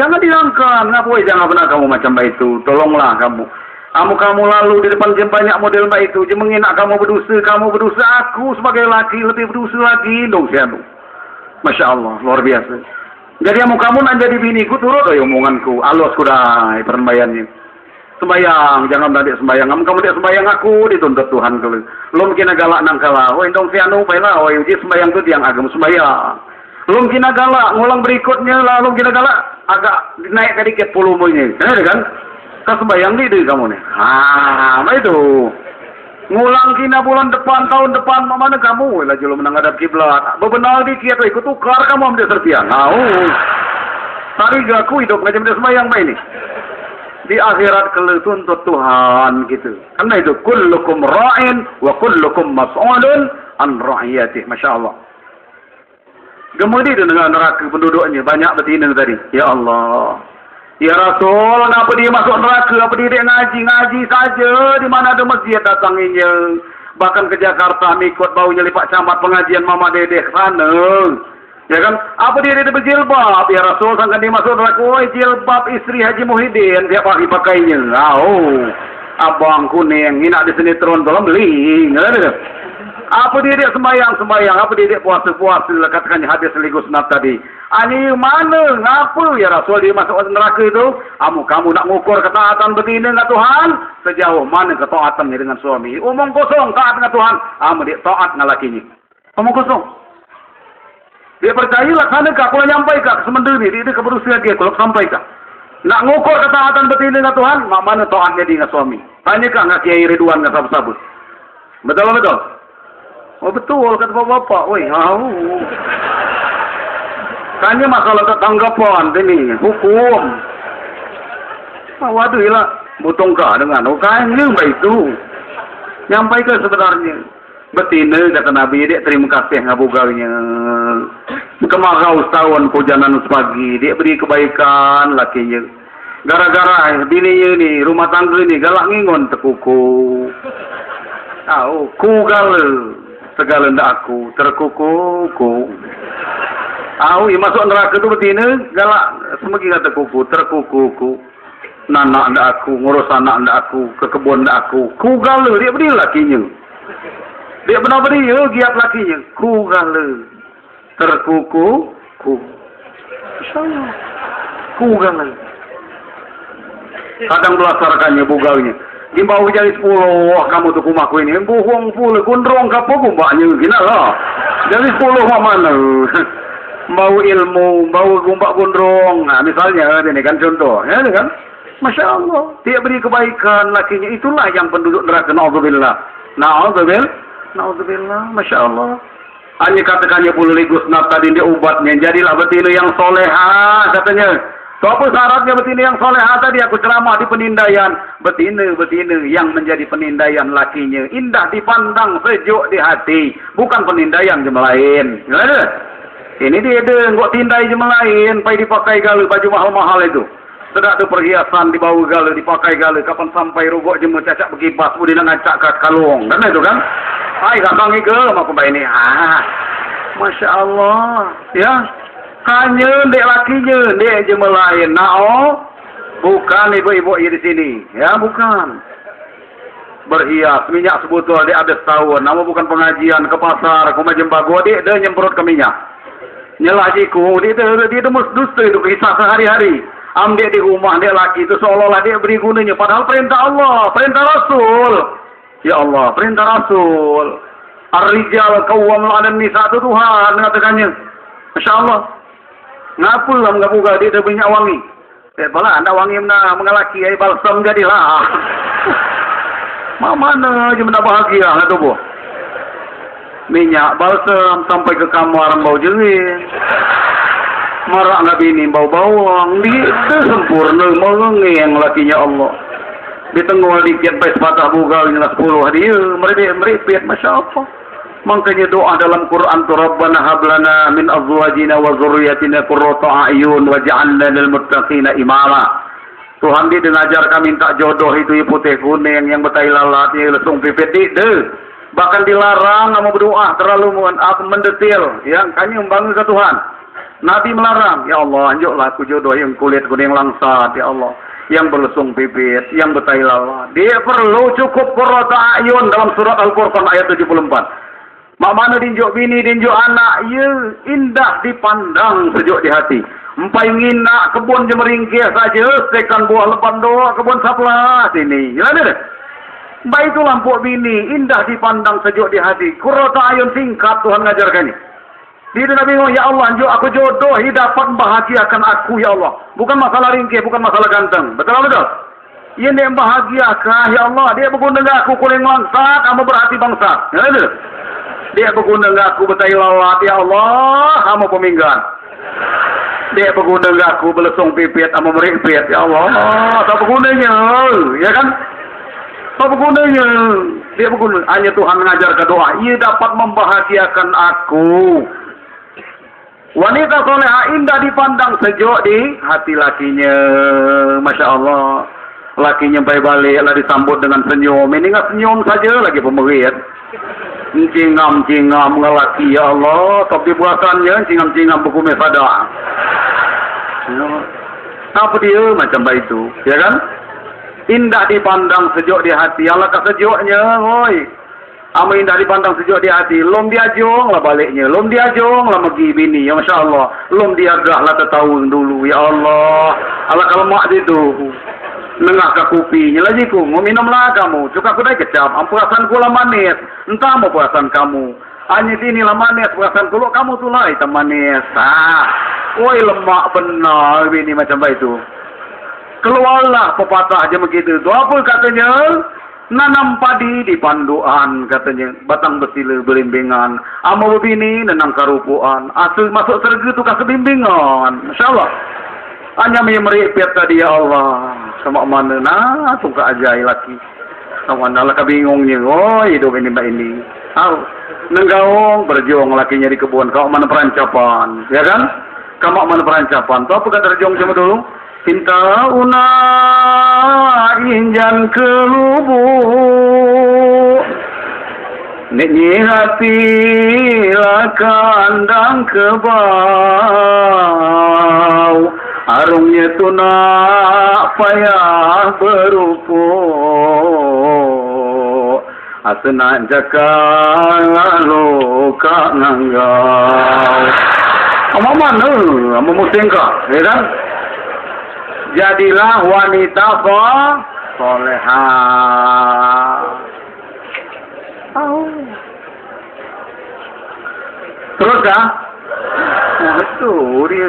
Jangan dinangkan, ngapain jangan pernah kamu macam itu. Tolonglah kamu. Kamu lalu di depan banyak model baik itu, jemengin kamu berdosa, aku sebagai laki lebih berdosa lagi, dong siapa? Masya Allah, luar biasa. Jadi kamu nak jadi biniku turut omonganku, alus kuda perembayannya. Sembayang, jangan tadi sembayang. Kamu dia sembayang aku dituntut Tuhan kalau. Lo mungkin galak nang kala. Woi dong si anu baiklah. Woi uji sembayang tu tiang agama sembayang. Lo mungkin galak ngulang berikutnya lah. Lo mungkin galak agak naik sedikit volumenya. Kan? Kau sembayang ni kamu ni. Itu. Ngulang kina bulan depan, tahun depan mana kamu? Lagi lo menghadap kiblat. Bebenal dikit, ikut tukar kamu ambil sertian. Hari aku hidup macam dia sembayang baik ni. Di akhirat kalau tuntut Tuhan gitu. Karena itu kullukum ra'in wa kullukum mas'ulun an ra'iyatih. Masya Allah. Kemudian dengan neraka penduduknya banyak betina tadi. Ya Allah. Ya Rasul, kenapa dia masuk neraka? Apa dia ngaji saja di mana ada masjid datanginya. Bahkan ke Jakarta ikut baunya lipat camat pengajian Mama Dede ke sana. Ya kan? Apa dia berjilbab? Ya Rasul sangkan dia masuk neraka. Oh, jilbab istri Haji Muhyiddin tiap hari pakainya. Abang kuning, ini nak di sinetron tolong beli. Apa dia sembahyang? Apa dia puasa? Katakannya hadis Ligus Nat tadi. Ani mana? Ngapa ya Rasul dia masuk neraka itu? Kamu nak ngukur ketaatan betina dengan Tuhan? Sejauh mana ketaatannya dengan suami? Omong kosong taat dengan Tuhan. Dia taat dengan lakinya. Omong kosong. Dia percaya laksanakan, kalau nyampaikan semendiri, dia keberusia dia, kalau sampaikan. Nak ngukur ketaatan betina dengan Tuhan, mana taatnya dia dengan suami. Tanyakan nggak Kiai Ridwan nggak sabut-sabut. Betul? Oh betul, kata bapak. Tanya masalah tanggapan ini, hukum. Waduh lah, butongkah dengan ini baik itu. Nyampaikan sebenarnya. Betina kata Nabi dia terima kasih ngabugaunya. Kemarau setahun pujanan sepagi dia beri kebaikan lakinya. Gara-gara bininya ni rumah tangga ni galak ngingon tekuku. Segala ndak aku terkuku. Masuk neraka tu betina galak semegi kata kuku terkuku. Nanak ndak aku ngurus anak ndak aku ke kebun ndak aku. Kugala dia beri lakinya. Dia benar beri giat lakinya. Kugala. Terkuku. InsyaAllah. Kugala. Kadang belasarkannya bugaunya. Gimbau jadi 10. Kamu tu kumaku ini. Buhung pula. Kundrong kapu gumbaknya. Gina lah. Jadi 10 mana. Bau ilmu. Bau gumbak kundrong. Nah, misalnya. Ini kan contoh. Ya kan. Masya Allah. Dia beri kebaikan lakinya. Itulah yang penduduk neraka. Na'udzubillah. Na'udzubillah. Masya Allah. Hanya katakannya puluh Ligus Nat tadi dia ubatnya. Jadilah betina yang soleha katanya. So apa syaratnya betina yang solehah tadi? Aku ceramah di penindaian. Betina yang menjadi penindaian lakinya. Indah dipandang, sejuk di hati. Bukan penindaian jemaah lain. Ini dia ada, nggak tindai jemaah lain. Pai dipakai galau baju mahal-mahal itu. Tidak ada perhiasan dibawa galau, dipakai galau. Kapan sampai rugok jemaah cacak berkipas. Kemudian ngacak kat kalung. Dan itu kan? Hai kakang ike, mak kubai ini. Masya Allah. Ya. Hanya dek lakinya, dek jemaah lain. Bukan ibu-ibu di sini. Ya, bukan. Berhias, minyak sebotol, dek ada setahun. Nama bukan pengajian ke pasar, ke majembago, dek dia nyemprot ke minyak. Nyelah jiku, dia demus dusta itu kisah sehari-hari. Ambil di rumah dia laki itu seolah-olah dia beri gunanya. Padahal perintah Allah, perintah Rasul. Ya Allah, perintah Rasul. Ar-rijal qawwamuna 'alan nisa itu Tuhan mengatakannya. Masya Allah. Ngapa lah mengapukan dia minyak wangi? Bala anda wangi mengalaki balsam jadilah. Mana aja mendak bahagia lah tu bu. Minyak balsam sampai ke kamar bau jengin. Marak nggak bini bau bawang. Dia sempurna mengeng lakinya Allah. Di tengah dikit baik patah bugal nyelah 10 dia. Meripit Masya Allah. Makanya doa dalam Quran tu Rabbana hablana min azwajina wa zurriyatina qurrata a'yun waj'alna lil muttaqina imama. Tuhan dia ngajar kami minta jodoh itu yang putih kuning yang betai lalat yang lesung pipit dia. Bahkan dilarang mau berdoa terlalu mendetil ya kami membangun ke Tuhan. Nabi melarang, ya Allah, anjuklah aku jodoh yang kulit kuning langsat, ya Allah. Yang berlesung bibit, yang betai lalat. Dia perlu cukup qurrata a'yun dalam surat Al-Furqan ayat 74. Mak mana dinjuk bini, dinjuk anak, ya indah dipandang, sejuk di hati. Empai ngina, kebun je meringkih saja, sekan buah lepan doa, kebun saplah sini. Ya ada. Baik itu lampu bini, indah dipandang, sejuk di hati. Qurrata a'yun singkat Tuhan ngajarkan ini. Dia Nabi ngomong, ya Allah, anjuk aku jodohi dapat membahagiakan aku, ya Allah. Bukan masalah ringkih, bukan masalah ganteng. Betul-betul? Ia yang bahagiakah, ya Allah. Dia berguna aku kuling langsat, ama berhati bangsa. Ya ada. Dia berguna aku betai lawat, ya Allah, ama peminggan. Dia berguna aku belesung pipit, ama meripit, ya Allah. Tak bergunanya, ya kan? Tak bergunanya. Dia berguna. Hanya Tuhan mengajarkan doa. Ia dapat membahagiakan aku. Wanita solehah indah dipandang sejuk di hati lakinya. Masya Allah. Lakinya balik lah disambut dengan senyum. Ini nggak senyum saja lagi pemerit. Cingam-cingam ngelaki ya Allah. Tapi buatannya cingam-cingam berkumis ada. Apa dia macam itu? Ya kan? Indah dipandang sejuk di hati. Allah kesejuknya. Oi. Ama indah dipandang sejuk di hati. Lom diajong lah baliknya. Lom diajong lah megi bini. Ya Masya Allah. Lom diagah lah tertahun dulu. Ya Allah. Allah kalau mak itu. Nengah ke kupinya lagi ku. Mau minum lah kamu. Cuka aku dah kecap. Perasan ku lah manis. Entah mau perasan kamu. Hanya sini lah manis. Perasan ku kamu tu lah hitam manis. Woi lemak benar bini macam itu. Keluarlah pepatah aja begitu. Itu apa katanya? Nanam padi di panduan katanya. Batang bersila berimbangan. Ama bini nanam karupuan. Asal masuk serga tu kasih bimbingan. Masya Allah. Hanya meripit tadi ya Allah. Sama mana nah suka ajaib lagi. Sama mana lah kebingungnya. Oh hidup ini mbak ini. Nenggaung berjuang lakinya di kebun. Kau mana perancapan. Ya kan? Kamu mana perancapan. Tahu apa kata berjuang cuma dulu? Cinta una injan ke lubuk Nyi hati lah kandang ke bau Arungnya tu nak payah berupuk Asenak jaka luka nanggau Ama mana? Ama musingkah? Ya kan? Jadilah wanita solehah. Terus kah? Itu dia.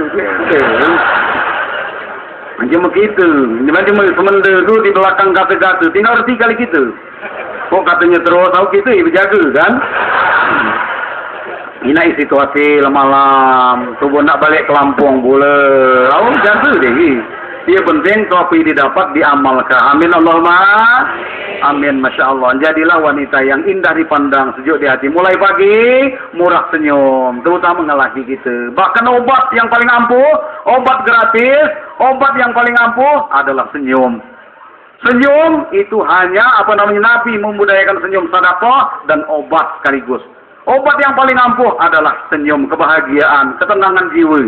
Macam begitu. Macam semenda tu di belakang kata-kata. Tinggal reti kali kita. Kok katanya terus tahu kita berjaga kan? Ini situasi malam, tubuh nak balik ke Lampung pula. Oh, jatuh deh. Dia penting topi didapat diamalkan. Amin Allahumma. Amin, Masya Allah. Jadilah wanita yang indah dipandang, sejuk di hati. Mulai pagi, murah senyum. Terutama ngelaki kita. Bahkan obat yang paling ampuh, obat gratis, obat yang paling ampuh adalah senyum. Senyum itu hanya, Nabi membudayakan senyum sedekah dan obat sekaligus. Obat yang paling ampuh adalah senyum, kebahagiaan, ketenangan jiwa.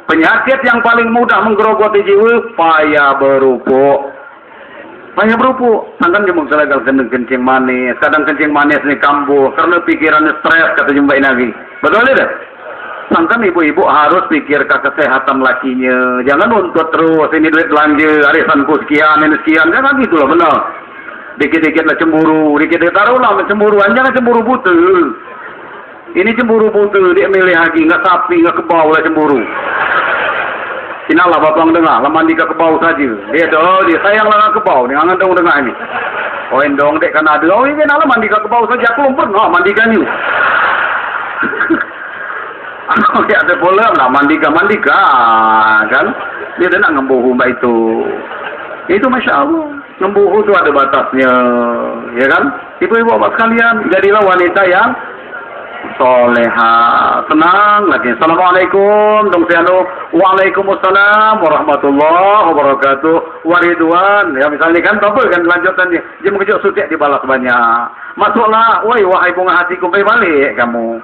Penyakit yang paling mudah menggerogoti jiwa, payah berupuk. Payah berupuk. Sangkan jemuk selagal kencing manis. Kadang kencing manis ini kambuh. Karena pikirannya stres, kata jumpa lagi. Betul tidak? Sangkan ibu-ibu harus pikirkan kesehatan lakinya. Jangan nuntut terus. Ini duit belanja, arisanku sekian, ini sekian. Jangan gitu lah, benar. Dikit-dikit lah cemburu. Dikit-dikit taruhlah cemburuan. Jangan cemburu buta. Ini cemburu buta. Dia milih lagi. Nggak sapi, nggak kebau lah cemburu. Inalah babang dengar, lah mandi ke kebau saja. Dia sayang lah ke kebau. Dia ngan dong dengar ini. Oh endong dek kan ada. Oh ini lah mandi ke kebau saja. Aku belum pernah mandikan you. Oke ada bola lah mandikan kan. Dia nak ngembuhu mbak itu. Itu Masya Allah. Ngembuhu itu ada batasnya. Ya kan? Ibu-ibu bapak sekalian. Jadilah wanita yang soleha, tenang lagi. Assalamualaikum dong siano. Waalaikumsalam warahmatullahi wabarakatuh. Waridwan. Ya misalnya kan apa kan lanjutannya. Dia mengejuk sutik dibalas banyak. Masuklah, wahai bunga hatiku, balik kamu.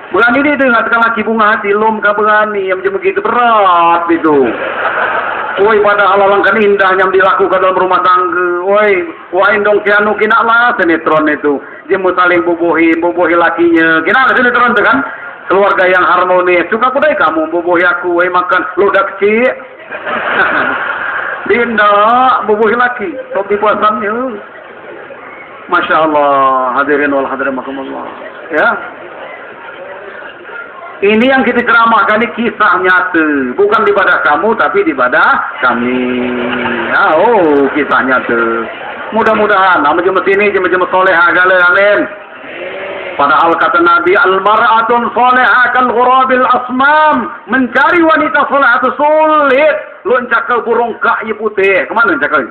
Berani dia dengar tekan laki bunga hati lom ka berani yang begitu berat itu. Padahal alangkah indah yang dilakukan dalam rumah tangga. Wah dong siano kinaklah sinetron itu. Dia mau saling bubuhi lakinya. Kinaklah sinetron itu kan? Keluarga yang harmonis. Suka kudai kamu bubuhi aku. Makan lodak kecil. Dinda bubuhi laki. Topi puasannya. Masya Allah. Hadirin wal hadirin makumullah. Ya. Ini yang kita ceramahkan, ini kisah nyata. Bukan di badah kamu, tapi di badah kami. Kisah nyata. Mudah-mudahan, jemaah sini, jemaah solehah, amin. Padahal kata Nabi, al-mar'atun solehah kal ghurabil asmam. Mencari wanita solehah itu sulit. Lu encakal burung ka'yi putih. Kemana encakal?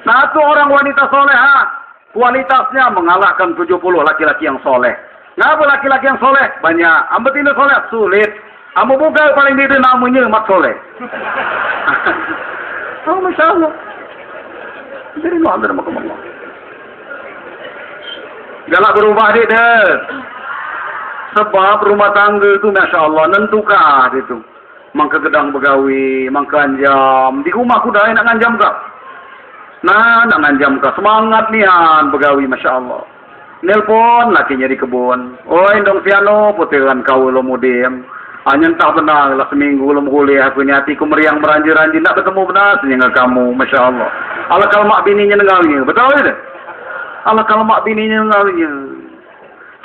Satu orang wanita solehah, kualitasnya mengalahkan 70 laki-laki yang soleh. Ngapa laki-laki yang soleh? Banyak. Ambil tidak soleh? Sulit. Ambil buka paling tidak namanya mat soleh. Masya Allah. Jadi lu ambil nama Allah. Galak berubah dia. Sebab rumah tangga itu Masya Allah. Nentukah itu. Mangka gedang begawi. Mangka anjam. Di rumah aku dah nak anjam kah? Nak anjam kah? Semangat nian begawi Masya Allah. Nelpon lakinya di kebun. Dong siano putiran kau lo mudim. Nyentah benar lah seminggu lo kuliah aku hatiku meriang meranjir-ranjir nak bertemu benar senyengah kamu. Masya Allah. Allah kalau mak bininya nengalnya. Betul tidak? Allah kalau mak bininya nengalnya.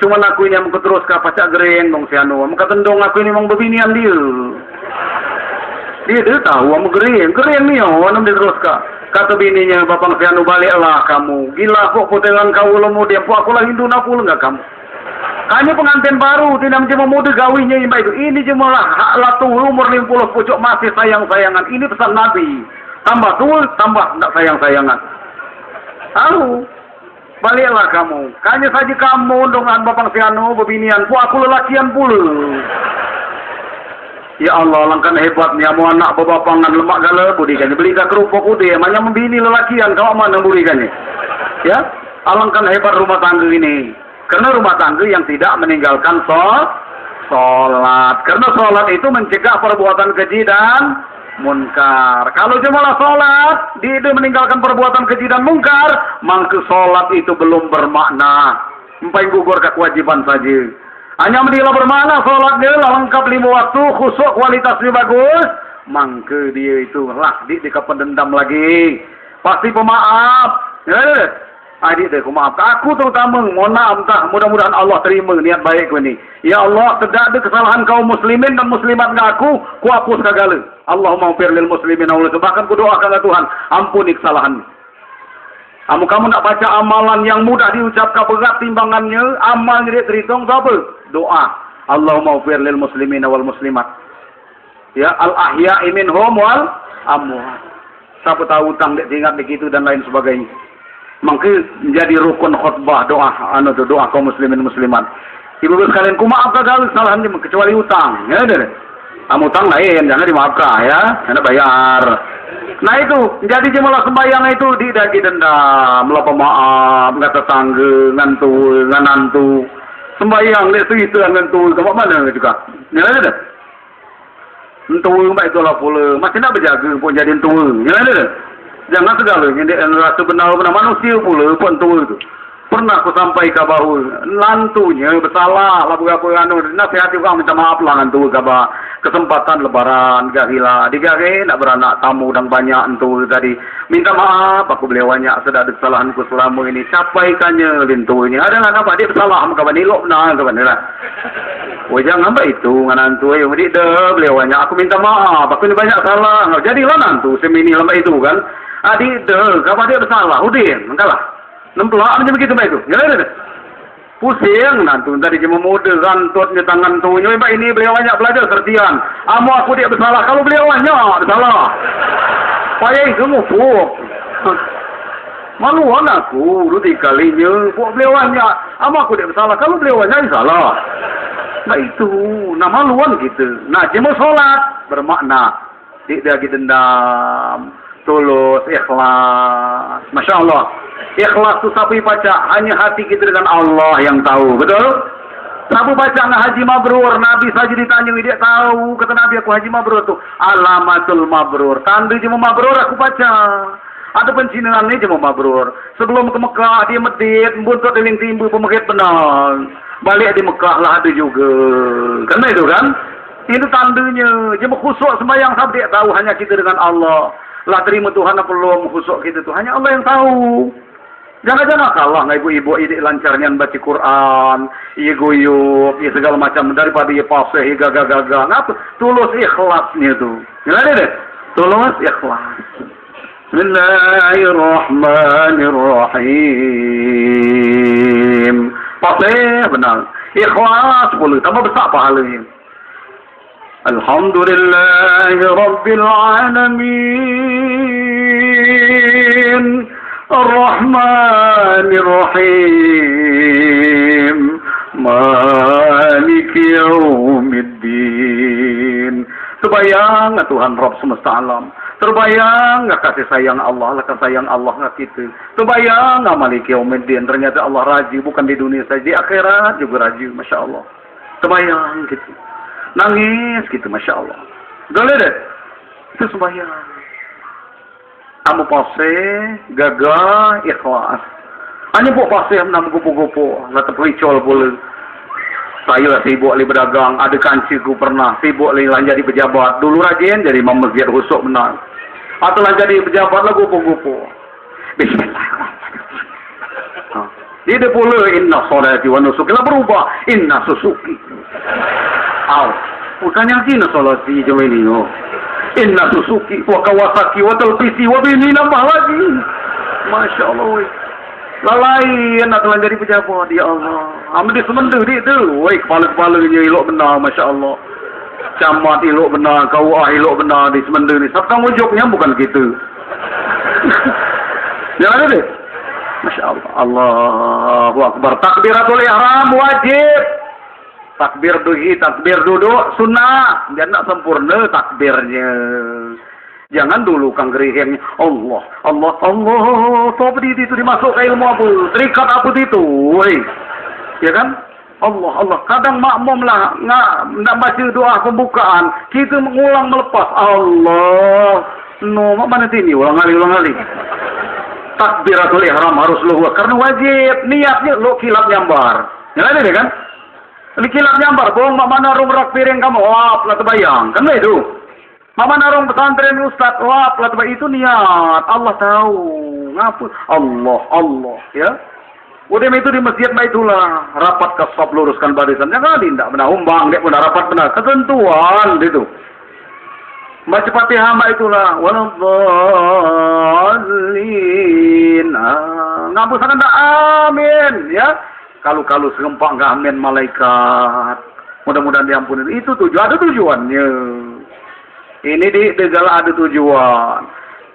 Cuma aku ini yang terus ke pacak gereng dong siano. Muka tendong aku ini memang berbinian dia. Dia tahu mau gereng ni orang dia terus ke. Kata bininya, Bapak Fianu baliklah kamu. Gila kok putiran kau lo muda. Aku lah Hindu nak pula enggak kamu. Hanya pengantin baru, tidak cuma muda gawinya itu. Ini cuma lah latu umur 50 pucuk masih sayang-sayangan. Ini pesan Nabi. Tambah tua, tambah tak sayang-sayangan. Tahu. Baliklah kamu. Hanya saja kamu dengan Bapak Fianu berbinian. Aku lelakian pula. Ya Allah, langkah hebatnya mau anak babapangan lemak gala budikannya. Belikan kerupuk udah, emangnya membini lelakian, kau mana budikannya? Ya, alangkah hebat rumah tangga ini. Karena rumah tangga yang tidak meninggalkan sholat. Karena sholat itu mencegah perbuatan keji dan munkar. Kalau cuma sholat, dia meninggalkan perbuatan keji dan munkar, maka sholat itu belum bermakna. Sampai gugur kewajiban saja. Hanya menilai bermakna sholatnya lengkap 5 waktu, khusuk kualitasnya bagus. Mangke dia itu lah di pendendam lagi. Pasti pemaaf. Adik deh, aku maaf. Aku terutama, mohon maaf entah. Mudah-mudahan Allah terima niat baik ini. Ya Allah, tidak ada kesalahan kaum muslimin dan muslimat ngaku, ku hapus kagala. Allahumma ufir lil muslimin awal. Bahkan ku doakan ke Tuhan, ampuni kesalahan. Kamu nak baca amalan yang mudah diucapkan berat timbangannya, amal dia terhitung apa? Doa. Allahumma ufir lil muslimin wal muslimat. Ya, al-ahya'i minhum wal amwat. Siapa tahu hutang dia ingat begitu dan lain sebagainya. Maka menjadi rukun khutbah doa doa kaum muslimin muslimat. Ibu-ibu sekalian, ku maafkan kalau kesalahan dia kecuali hutang. Ya, deh. Hutang lain jangan dimaafkan ya, jangan bayar. Nah itu, jadi jemalah sembahyang itu tidak didendam, melapa maaf, nggak tetangga, ngantu, nganantu. Sembahyang, lihat itu ngantu, ke mana juga. Ya ada. Entu, mbak itulah pula. Masih nak berjaga pun jadi entu. Ya ada. Jangan segala, ini rasa benar manusia pula pun entu itu. Pernah aku sampai ke bahu, lantunya bersalah, lagu-lagu nasihati orang minta maaf lah nantu kaba kesempatan lebaran gahila, digare nak beranak tamu dan banyak entu tadi. Minta maaf, aku beliau banyak sudah ada kesalahanku selama ini. Capaikannya lintunya. Ada nak apa dia bersalah, kaban elok nah kaban lah. Wajang apa itu nganantu ayo dia beliau banyak. Aku minta maaf, aku ini banyak salah. Jadilah nantu semini lama itu kan. Adik kaban dia bersalah, udin, entahlah. Nempelak macam begitu baik tu. Ya, pusing nanti tadi cuma model rantutnya tangan tunya. Mbak ini beliau banyak belajar sertian. Aku dia bersalah kalau beliau banyak bersalah. Payah itu mufuk. Maluan aku dulu 3 kalinya. Beliau banyak. Aku dia bersalah kalau beliau banyak salah. Nah itu. Nah maluan gitu. Nah cuma solat bermakna tidak dendam. Tulus, ikhlas. Masya Allah. Ikhlas itu sapi baca hanya hati kita dengan Allah yang tahu. Betul? Sapu baca nggak haji mabrur. Nabi saja ditanya, dia tahu. Kata Nabi, aku haji mabrur tuh. Alamatul mabrur. Tanda cuma mabrur aku baca. Ada pencinaan ini cuma mabrur. Sebelum ke Mekah, dia medit. Buntut yang timbul pemekit benar. Balik di Mekah lah ada juga. Karena itu kan? Itu tandanya. Cuma khusyuk sembahyang sahabat dia tahu hanya kita dengan Allah. Lah terima Tuhan apa belum khusyuk kita tu hanya Allah yang tahu. Jangan-jangan kalah nggak ibu-ibu ini lancarnya baca Quran, ia guyup, ia segala macam daripada ia pasih, ia gagal-gagal. Ngapa? Tulus ikhlasnya tu. Gimana deh? Tulus ikhlas. Bismillahirrahmanirrahim. Pasih benar. Ikhlas boleh tambah besar pahalanya. Alhamdulillahi Rabbil Alamin Ar-Rahmanir Rahim Maliki Yaumiddin. Terbayang Tuhan Rabb semesta alam. Terbayang kasih sayang Allah, kasih sayang Allah kita. Terbayang Maliki Yaumiddin. Ternyata Allah raji bukan di dunia saja, di akhirat juga raji. Masya Allah. Terbayang gitu. Nangis gitu, Masya Allah. Boleh deh. Itu sembahyang. Kamu pasir, gagah, ikhlas. Hanya buat pasir, menang gupu-gupu. Lata pericol boleh. Saya sibuk lagi berdagang. Ada kanciku pernah. Sibuk lagi jadi pejabat. Dulu rajin jadi imam masjid husuk benar. Atau lah jadi pejabat lah gupu-gupu. Bismillahirrahmanirrahim. Dia pula inna sholati wa nusuki. Lah berubah. Inna susuki. Bukan yang kini solasi jauh ini. Inna Suzuki wa Kawasaki wa Telpisi wa bini nambah lagi. Masya Allah. Lalai nak telah jadi pejabat. Ya Allah. Amin di semenda dia tu. Woi kepala-kepalanya elok benar. Masya Allah. Camat elok benar. Kawah elok benar di semenda ni. Sabtang wujudnya bukan gitu. Jangan ada deh. Masya Allah. Allahu Akbar. Takbiratul ihram wajib. Takbir duhi, takbir duduk, sunnah. Jangan nak sempurna takbirnya. Jangan dulu kang geriheng. Allah, Allah, Allah. So berdiri itu dimasuk ke ilmu apa? Terikat apa itu? Woi. Ya kan? Allah, Allah. Kadang makmum lah. Nak baca doa pembukaan. Kita mengulang melepas. Allah. No, mana sini? Ulang kali. Takbiratul ihram harus luhur. Karena wajib. Niatnya lo kilap nyambar. Ya ada deh kan? Kilap nyambar, bohong mak mana rong rak piring kamu, wah pelat bayang, kan itu. Mak mana rong pesantren ustad, wah pelat bayang itu niat, Allah tahu, ngapun, Allah, ya. Udah itu di masjid baitulah, rapat kasab luruskan barisan, jangan tidak benar umbang, dia benar rapat benar, ketentuan itu. Baca Fatihah itulah, waladhdallin. Ngapus akan dah amin. Ya. Kalau serempak nggak amin malaikat. Mudah-mudahan diampuni. Itu tujuan. Ada tujuannya. Ini di segala ada tujuan.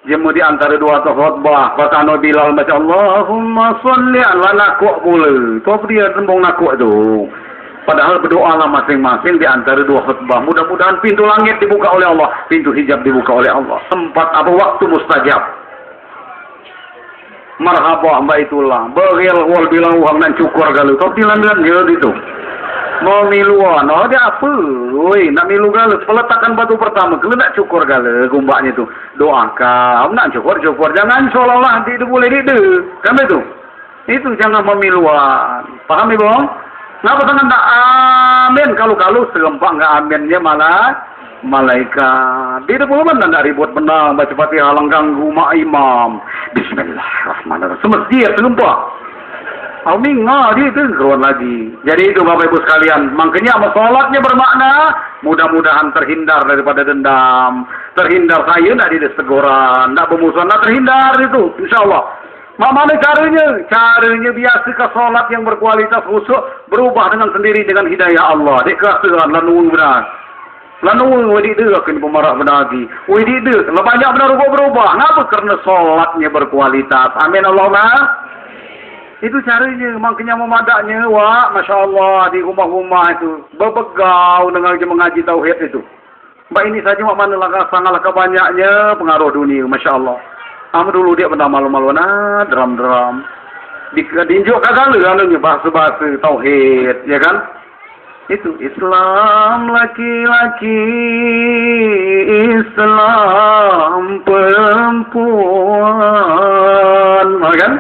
Jemu di antara dua khutbah. Kata Bilal baca Allahumma sholli ala nakuk pula. Itu apa dia tembung nakuk tu? Padahal berdoalah masing-masing di antara dua khutbah. Mudah-mudahan pintu langit dibuka oleh Allah. Pintu hijab dibuka oleh Allah. Tempat apa waktu mustajab. Marhaba mbak itulah. Beril wal bilang uang dan cukur galu. Kau bilang-bilang dia itu. Mau miluan. Oh dia apa? Woi, nak milu galu. Peletakan batu pertama. Kalau nak cukur galu. Gumbaknya tu. Doakan. Nak cukur. Jangan seolah-olah itu boleh itu. Kan itu? Itu jangan memiluan. Paham ibu? Ngapa tangan tak amin? Kalau serempak nggak aminnya malah malaikat. Dia pun mana nak ribut benang baca Fatihah halang ganggu mak imam. Bismillahirrahmanirrahim. Semestinya serempak. Amin dia itu keluar lagi. Jadi itu Bapak Ibu sekalian. Makanya solatnya bermakna mudah-mudahan terhindar daripada dendam. Terhindar saya nak disegoran, nak bermusuhan, nak terhindar itu. InsyaAllah. Mana caranya? Caranya biasa ke solat yang berkualitas khusyuk berubah dengan sendiri dengan hidayah Allah. Dikatakan lanung benar. Lanung wedi dia akan pemarah benar lagi. Wedi dia banyak benar berubah. Kenapa? Karena solatnya berkualitas. Amin Allahumma. Itu caranya. Makanya memadaknya Masya Allah di rumah-rumah itu berbegau dengan mengaji tauhid itu. Mbak ini saja mana sangatlah banyaknya pengaruh dunia. Masya Allah. Dulu dia pernah malu-maluan drum. Dinjuk kagak bahasa-bahasa tauhid, ya kan? Itu Islam laki-laki, Islam perempuan, kan?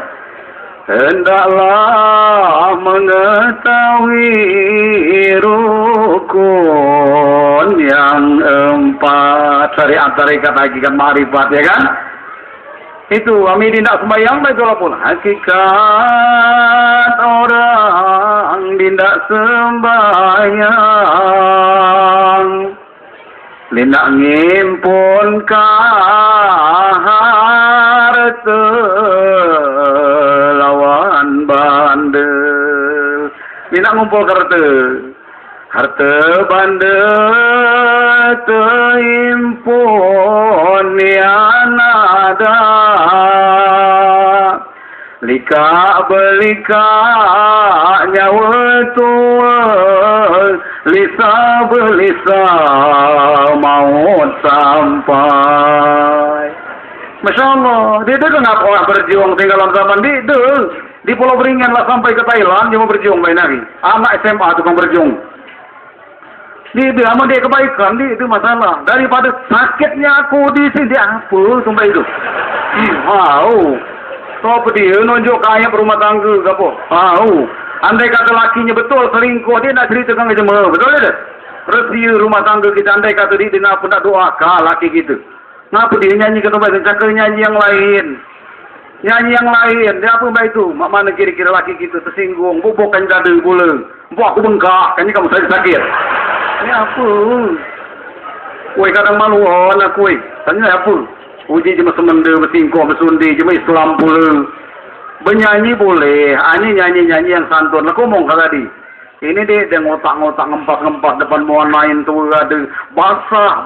Hendaklah mengetahui rukun yang 4 syariat tarekat hakikat ma'rifat, ya kan? Itu kami tidak sembahyang itulah pun hakikat orang tidak sembahyang lindak ngimpun harta lawan bandel lindak ngumpul harta bandel terimpun yang ada lika belika nyawa tua lisa belisa maut sampai. Masya Allah, dia kenapa orang berjuang tinggal dalam zaman di Pulau Beringin lah sampai ke Thailand dia mau berjuang main lagi. Anak SMA tukang berjuang. Dia sama dia kebaikan itu masalah. Daripada sakitnya aku di sini dia apa sampai itu. Wow. So dia nunjuk kaya berumah tangga ke apa? Andai kata lakinya betul selingkuh dia nak ceritakan ke jemaah. Betul tak? Resi rumah tangga kita andai kata dia nak doa ke laki kita. Kenapa dia nyanyi ke tempat cakap nyanyi yang lain? Nyanyi yang lain. Dia apa mbak itu? Mak mana kira-kira laki kita tersinggung. Bukan dada pula. Buat aku bengkak. Kan ni kamu sakit. Ini apa? Woi kadang malu nak woi. Tanya apa? Uji cuma semenda, bersingkong, bersundi, cuma Islam pula. Bernyanyi boleh. Ini nyanyi-nyanyi yang santun. Aku ngomong tadi. Ini dia ngotak-ngotak, ngempas-ngempas depan mohon main tu ada basah.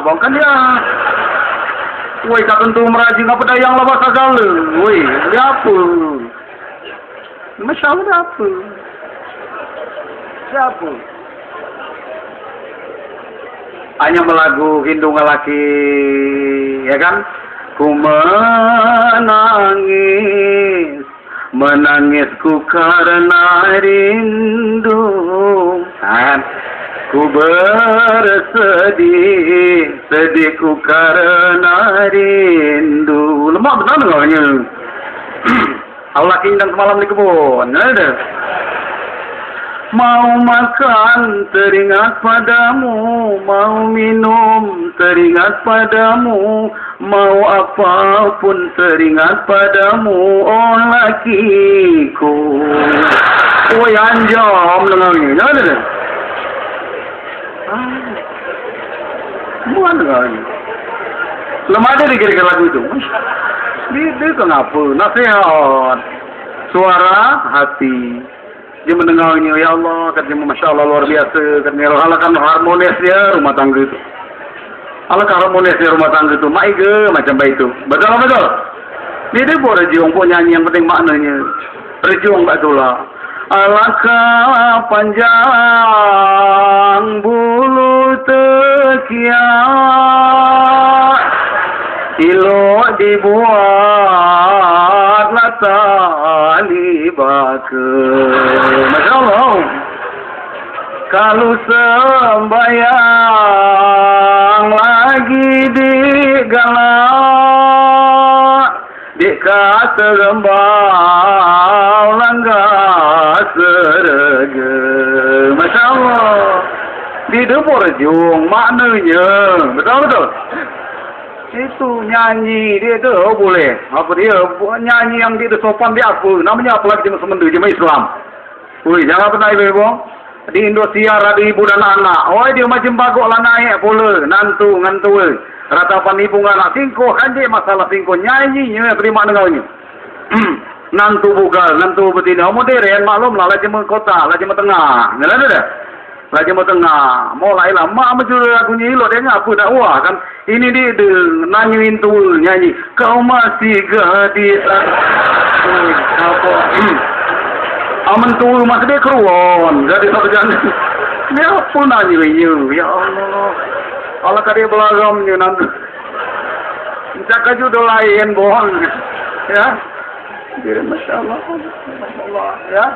Bahkan dia. Woi tak tentu merajing apa dah yang lah basah gala. Woi, dia apa? Masya Allah dia apa? Siapa? Hanya melagu hindung laki, ya kan? Ku menangisku karena rindu, kan? Ku bersedih, sedihku karena rindu. Lemak benar enggaknya? Allah kingdang semalam di kebun, ada. Mau makan teringat padamu, mau minum teringat padamu, mau apapun teringat padamu, oh lakiku. Oh anjam dengan ini, ada. Bukan dengan ini. Lemah ada dikira-kira lagu itu. Dia kenapa? Nasihat. suara hati. Dia mendengarnya, ya Allah, katanya Masya Allah luar biasa, katanya alahkan harmonisnya rumah tangga itu. Alahkan harmonisnya rumah tangga itu, maige macam itu. Betul. Dia boleh rejiong pun nyanyi yang penting maknanya. Rejiong betul lah. Alangkah panjang bulu tekiak, ilo dibuatlah tali baka. Masya Allah. Kalau sembayang lagi digalak, dikata rembau langgar serege. Masya Allah. Di dapur jung maknanya. Betul. Itu nyanyi dia tu boleh. Apa dia nyanyi yang dia sopan dia apa? Namanya apa lagi jemaah jemaah Islam. Woi, jangan pernah ibu. Di Indonesia ada ibu dan anak. Oh, dia macam bagok lah naik pula. Nantu. Ratapan ibu anak singko kan dia masalah singko nyanyinya terima dengarnya. Nantu bugal, nantu betina modern maklum lah cuma kota, lah cuma tengah. Ngerti dah? Lah cuma tengah. Mulailah mak macam lagunya ilo dia ngaku dakwah kan. Ini dia nyanyiin tu nyanyi. Kau masih gadis. Apa? Aman tu masih dia keruan. Gadis apa jangan. Dia apa nyanyinya? Ya Allah. Allah tadi belagamnya nanti. Cakap juga lain bohong. Ya. Masya Allah. Ya.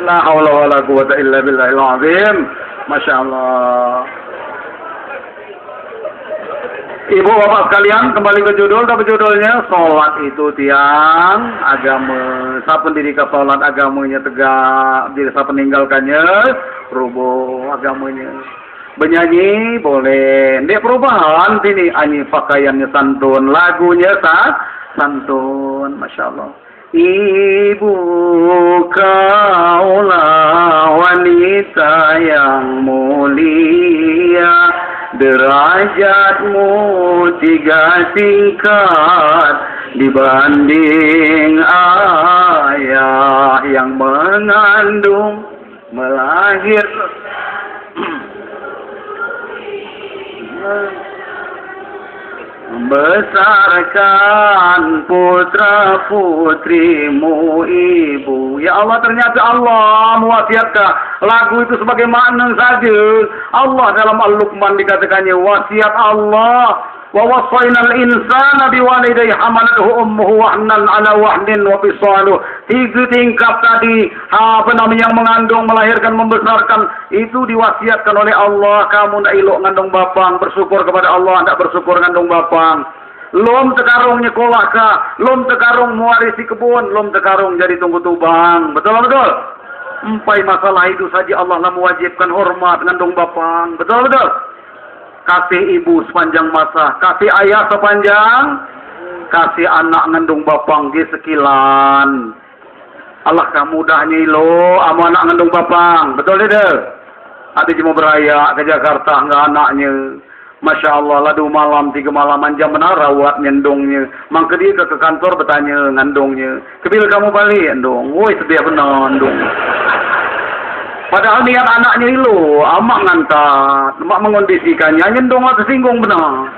La haula wala quwata illa billahil azim. Masya Allah. Ibu bapak sekalian, kembali ke judul. Tapi judulnya sholat itu tiang agama. Siapa diri ke sholat agamanya tegak. Jika siapa meninggalkannya rubuh agamanya. Bernyanyi boleh. Dia perubahan sini. Ani pakaiannya santun. Lagunya santun. Masya Allah. Ibu kaulah wanita yang mulia, derajatmu 3 tingkat dibanding ayah yang mengandung melahir. Membesarkan putra putrimu ibu. Ya Allah, ternyata Allah mewasiatkan lagu itu sebagai makna saja. Allah dalam Al-Luqman dikatakannya wasiat Allah. Wa wasainal insana biwalidayhi hamalathu ummuhu wahnan ala wahnin wa fisaluhu. 3 tingkat tadi yang mengandung, melahirkan, membesarkan itu diwasiatkan oleh Allah. Kamu nak elok ngandung bapang, bersyukur kepada Allah, tak bersyukur ngandung bapang. Lom tekarung nyekolah ka, lom tekarung mewarisi kebun, lom tekarung jadi tunggu tubang. Betul. Empai masalah itu saja Allah lah mewajibkan hormat ngandung bapang. Betul. Kasih ibu sepanjang masa, kasih ayah sepanjang, kasih anak ngandung bapang di sekilan. Allah mudahnya lo, ama anak ngandung bapang. Betul tidak? Ada cuma beraya ke Jakarta enggak anaknya. Masya Allah, ladu malam 3 malaman jam benar rawat nyendongnya. Mangke dia ke kantor bertanya ngandongnya. Kebila kamu balik ngandong. Woi sedia benar ngandong. Padahal niat anaknya itu, amak ngantat, mak mengondisikannya, nyendong lah tersinggung benar.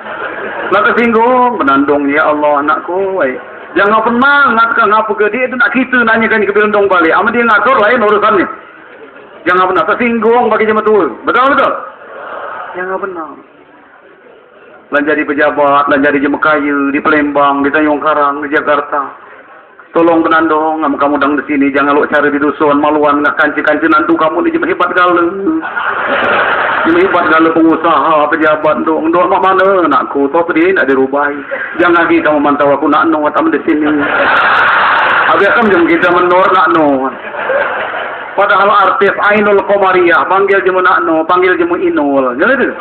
Lah tersinggung, benandong, ya Allah anakku, jangan pernah ngatakan apa ke dia, itu nak kita nanyakan ke berendong balik, ama dia ngatur lain urusannya. Jangan pernah tersinggung bagi jemaah betul. Jangan pernah. Lan jadi pejabat, lan jadi jemaah kayu, di Palembang, di Tanjung Karang, di Jakarta. Tolong benandong, kamu dang di sini, jangan lo cari di dusun, maluan nggak kanci nantu kamu ni cuma hebat gala. Cuma hebat gala pengusaha, pejabat dong mak mana nakku, toh dia nak dirubai. Jangan lagi kamu mantau aku nak no, tamu di sini. Agak kamu kita menor nak no. Padahal artis Ainul Komariah, panggil jemu nak no, panggil jemu Inul, jadi tu.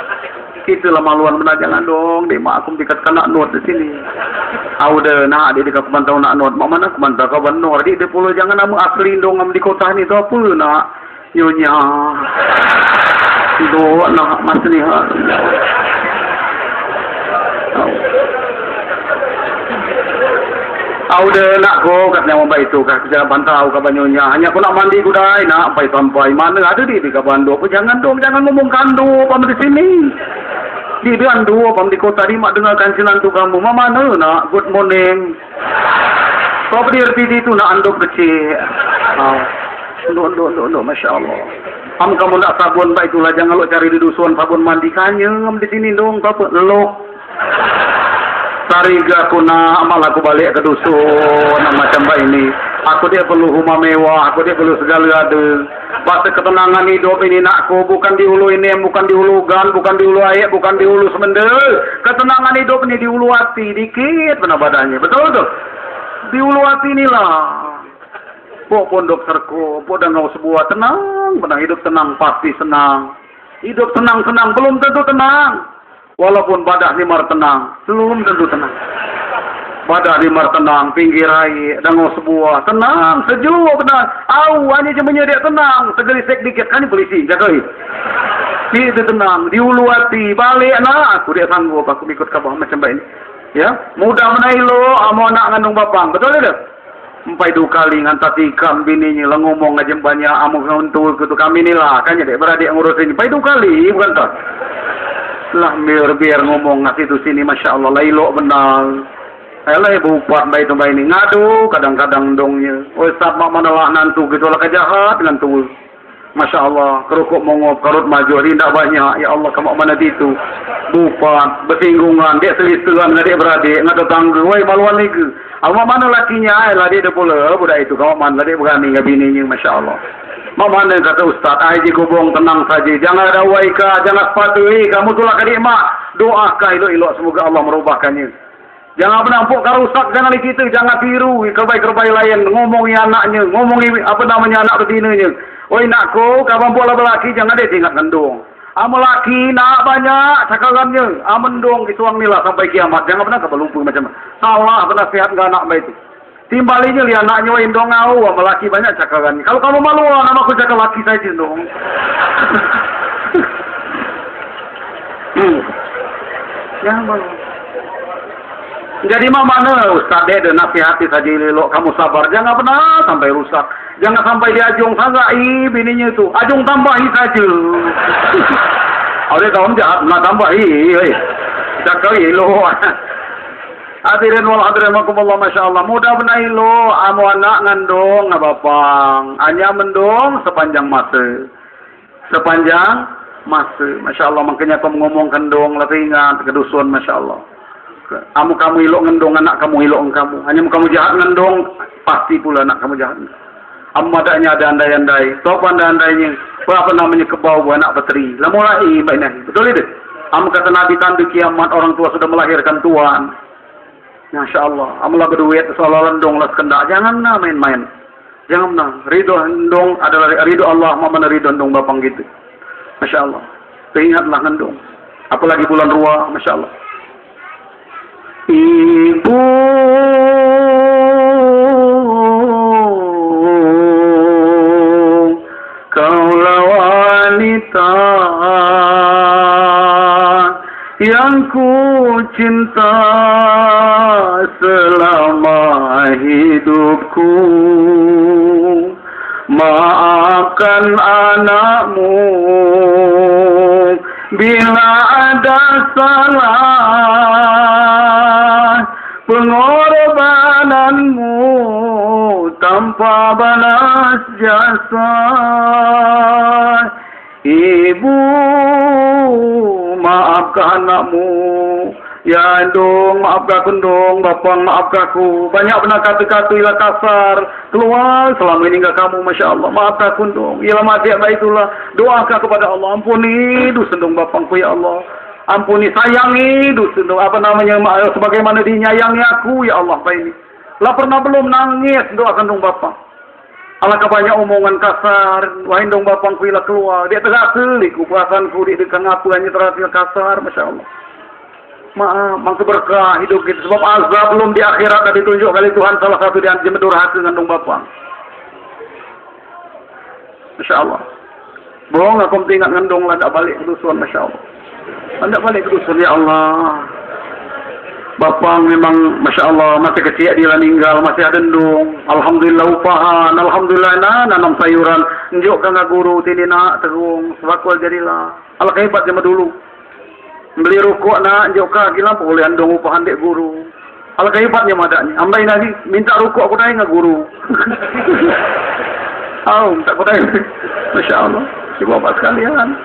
Kita lah maluan benar, jangan dong, dia mak aku dikatakan nak not di sini. Auda nak dia dekat pemantau nak not, mak mana pemantau kau benar, dia pula jangan nama asli dong am di kota ni tu apa nak nyonya. Itu nak maslihat. Aude nak ko katanya mau itu kah jangan pantau ka banyonya. Hanya aku nak mandi ku dai nak sampai mana ada di Kabandu. Aku jangan ngomong kandu pam di sini. Di Kandu pam di kota di mak dengar kansilan tu kamu. Mama nak good morning. Kau berdiri itu nak anduk kecil. No, Masya Allah. Kamu nak sabun baik itulah jangan lo cari di dusun sabun mandi kanyem di sini dong apa lo. Sariga kuna amal aku balik ke dusun macam ini. Aku dia perlu rumah mewah, aku dia perlu segala ada. Bahasa ketenangan hidup ini nakku bukan di hulu ini, bukan di hulu gan, bukan di hulu air, bukan di hulu semendel. Ketenangan hidup ini di hulu hati dikit benar badannya, betul tuh. Di hulu hati inilah. Pondok serku, dangau sebuah tenang, benar hidup tenang pasti senang. Hidup tenang belum tentu tenang. Walaupun badak nimar tenang, belum tentu tenang. Badak nimar tenang, pinggir air, dangau sebuah, tenang, sejuk, tenang. Hanya cuma dia tenang, segelisek dikit, kan polisi, jagai. Itu tenang, di ulu hati, balik nak, aku dia sanggup, aku ikut kabah macam ini. Ya, mudah menaik lo, mau nak ngandung bapang, betul tidak? Empai 2 kali ngantar tikam bininya lah ngomong aja banyak amuk nguntul gitu kami ni lah, kan jadi beradik ngurusin, empai 2 kali, bukan tak? Lah biar ngomong ngasih tu sini Masya Allah lailok benar. Ayolah bupat baik tu ini ngadu kadang-kadang dongnya. Oh sabak mana lah nantu gitu lah kejahat dengan tu. Masya Allah kerukuk mongop karut maju tidak banyak. Ya Allah kamu mana itu bupat bersinggungan dia selisihan dengan dia beradik ngadu tangga. Woi maluan lagi. Awak mana lakinya lah dia pula budak itu kamu mana dia berani dengan bininya Masya Allah. Mana kata Ustaz, aji kubung tenang saja. Jangan ada waika, jangan sepatui. Kamu tulah kadik mak. Doakan elok-elok semoga Allah merubahkannya. Jangan menampuk karusak, jangan kita, jangan tiru kerbai-kerbai lain. Ngomongi anaknya, ngomongi apa namanya anak betinanya. Oi nakku, kapan bola belaki jangan dia tinggal gendong. Amal laki nak banyak cakarannya. Amendong isuang nila sampai kiamat. Jangan pernah kebelumpur macam salah penasihat ke anak baik itu. Timbalinya lihat anaknya indong ngau, laki banyak cakaran. Kalau kamu malu, nama aku cakap laki saja dong. Jangan malu. Jadi mana Ustaz dia nasihati saja lelok kamu sabar. Jangan pernah sampai rusak. Jangan sampai diajung sangai bininya itu. Ajung tambahi saja. Ada kaum jahat nak tambahi. Cakap elok. Hadirin wal hadirin makumullah Masya Allah. Mudah benar lo amu anak ngandung ngabapang. Hanya mendung sepanjang masa. Sepanjang masa. Masya Allah. Makanya kamu ngomong kendung lah ingat ke dusun Masya Allah. Kamu ilok ngendong anak kamu ilok kamu. Hanya kamu jahat ngendong pasti pula anak kamu jahat. Adanya ada andai-andai. Tahu andai-andainya. Apa namanya kebau anak petri. Lah mulai baiknya. Betul itu? Kata Nabi tanda kiamat orang tua sudah melahirkan tuan. Masya Allah, amalah berduit seolah lendong lah sekendak. Jangan nak main-main. Jangan nak. Ridho hendong adalah ridho Allah. Mana ridho hendong bapang gitu. Masya Allah. Ingatlah hendong. Apalagi bulan ruah. Masya Allah. Ibu kaulah wanita yang ku cinta selama hidupku. Maafkan anakmu bila ada salah. Pengorbananmu tanpa balas jasa. Ibu, maafkan anakmu. Ya dong, maafkan aku dong, bapang maafkan aku. Banyak benar kata-kata ilah kasar. Keluar selama ini enggak kamu, Masya Allah. Maafkan aku dong. Ialah mati baik itulah. Doakan kepada Allah. Ampuni dosa dong bapangku ya Allah. Ampuni sayangi dosa dong. Apa namanya, sebagaimana dinyayangi aku ya Allah. Baik ini. Lah pernah belum nangis, doakan dong bapang. Alangkah banyak omongan kasar. Wahai dong bapangku ilah keluar. Dia terhasil, perasaanku dia dekat ngapu hanya terhasil kasar, Masya Allah. Maaf, mangsa berkah hidup kita. Sebab azab belum di akhirat dan ditunjuk kali Tuhan salah satu di antara durhaka ngandung bapa. Masya Allah. Bohong aku tinggal ngandung lah, tak balik ke dusun, Masya Allah. Tak balik ke dusun, ya Allah. Bapa memang Masya Allah masih kecil dia meninggal, masih ada dendung. Alhamdulillah upahan, Alhamdulillah nanam sayuran. Njuk ka guru tini nak terung, sebakul jadilah. Alah hebat zaman dulu. Beli rokok nak njuk ka gila boleh andong upahan dek guru. Alah hebatnya madaknya. Ambai lagi minta rokok aku naik guru. Tak aku naik. Masya Allah. Si bapak sekalian.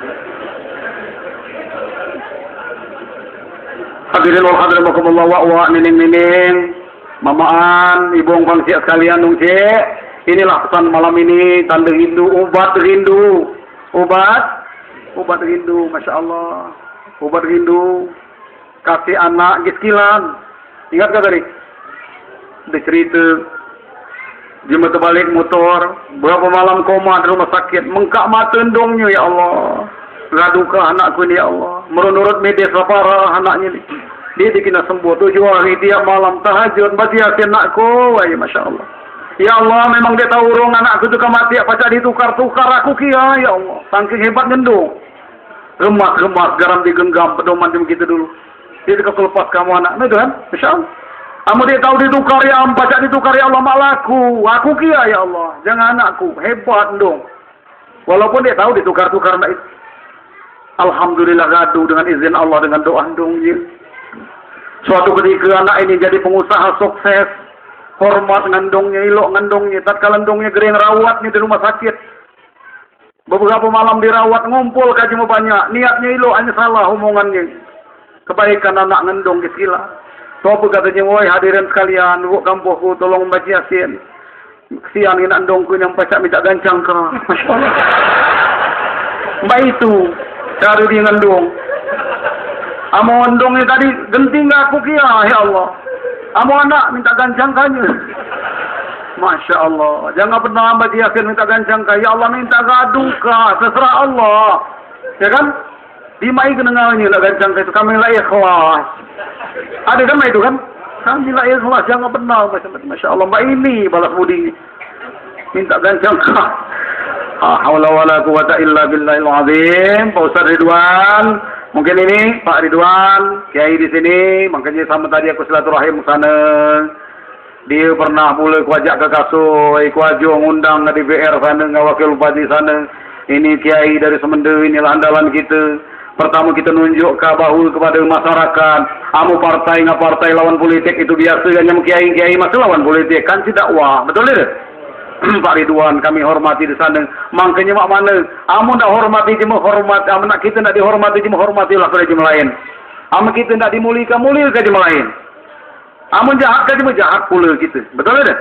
Hadirin wal hadirin rahimakumullah wa nining mamaan ibu pangsi sekalian dong cek. Inilah pesan malam ini tanda rindu, obat rindu. Obat rindu, Masya Allah. Obat rindu. Kasih anak giskilan. Ingat gak tadi? Dicerita jemput balik motor, berapa malam koma di rumah sakit, mengkak mata endongnya ya Allah. Gaduka anakku ini ya Allah. Menurut media parah anaknya ini. Dia dikena sembuh 7 hari tiap malam tahajud baca yasin anakku. Wah, Masya Allah. Ya Allah, memang dia tahu urung anakku itu mati apa ditukar-tukar aku kia ya Allah. Saking hebat ngendong. Remas garam digenggam pedoman begitu dulu. Dia lepas kamu anak. Nah, itu kan? Masya Allah. Kamu dia tahu ditukar ya Allah, baca ditukar ya Allah malaku. Aku kia ya Allah. Jangan anakku. Hebat dong. Walaupun dia tahu ditukar-tukar enggak itu. Alhamdulillah gaduh dengan izin Allah dengan doa dongnya. Suatu ketika anak ini jadi pengusaha sukses, hormat ngandongnya, ilok ngandongnya, tatkala ngandongnya gering rawatnya di rumah sakit. Beberapa malam dirawat ngumpul kaji banyak, niatnya ilok hanya salah omongannya. Kebaikan anak ngandong gila. Sopo katanya, woi hadirin sekalian, bu kampungku tolong membaca yasin. Kesian ini ngandongku yang pacak minta gancang ke. Masya Allah. Mbak itu. Cari dia ngandung. Amo ngandungnya tadi genting aku kia, ya Allah. Amo anak minta gancang kanya. Masya Allah. Jangan pernah hamba yakin minta gancang kanya. Ya Allah minta gaduh ka. Terserah Allah. Ya kan? Dimai kenangannya nak gancang kaya itu. Kami lah ikhlas. Ada kan itu kan? Kami lah ikhlas. Jangan pernah. Masya Allah. Mbak ini balas budi. Minta gancang ka. Haula wala quwata illa billahil azim. Pak Ustaz Ridwan, mungkin ini Pak Ridwan, kiai di sini, makanya sama tadi aku silaturahim sana. Dia pernah mulai kuajak ke Kasoi, kuajo ngundang ke DPR sana, ngawakil bupati sana. Ini kiai dari Semende, inilah andalan kita. Pertama kita nunjuk bahu kepada masyarakat. Amu partai nggak partai lawan politik itu biasa hanya kiai masih lawan politik kan tidak wah, betul tidak? Pak Ridwan kami hormati di sana. Makanya mak mana? Amu ndak hormati cuma hormat. Anak kita ndak dihormati cuma hormatilah pada jemaah lain. Amu kita ndak dimuliakan ke jemaah lain. Amu jahat ke jemaah jahat pula kita. Betul tidak?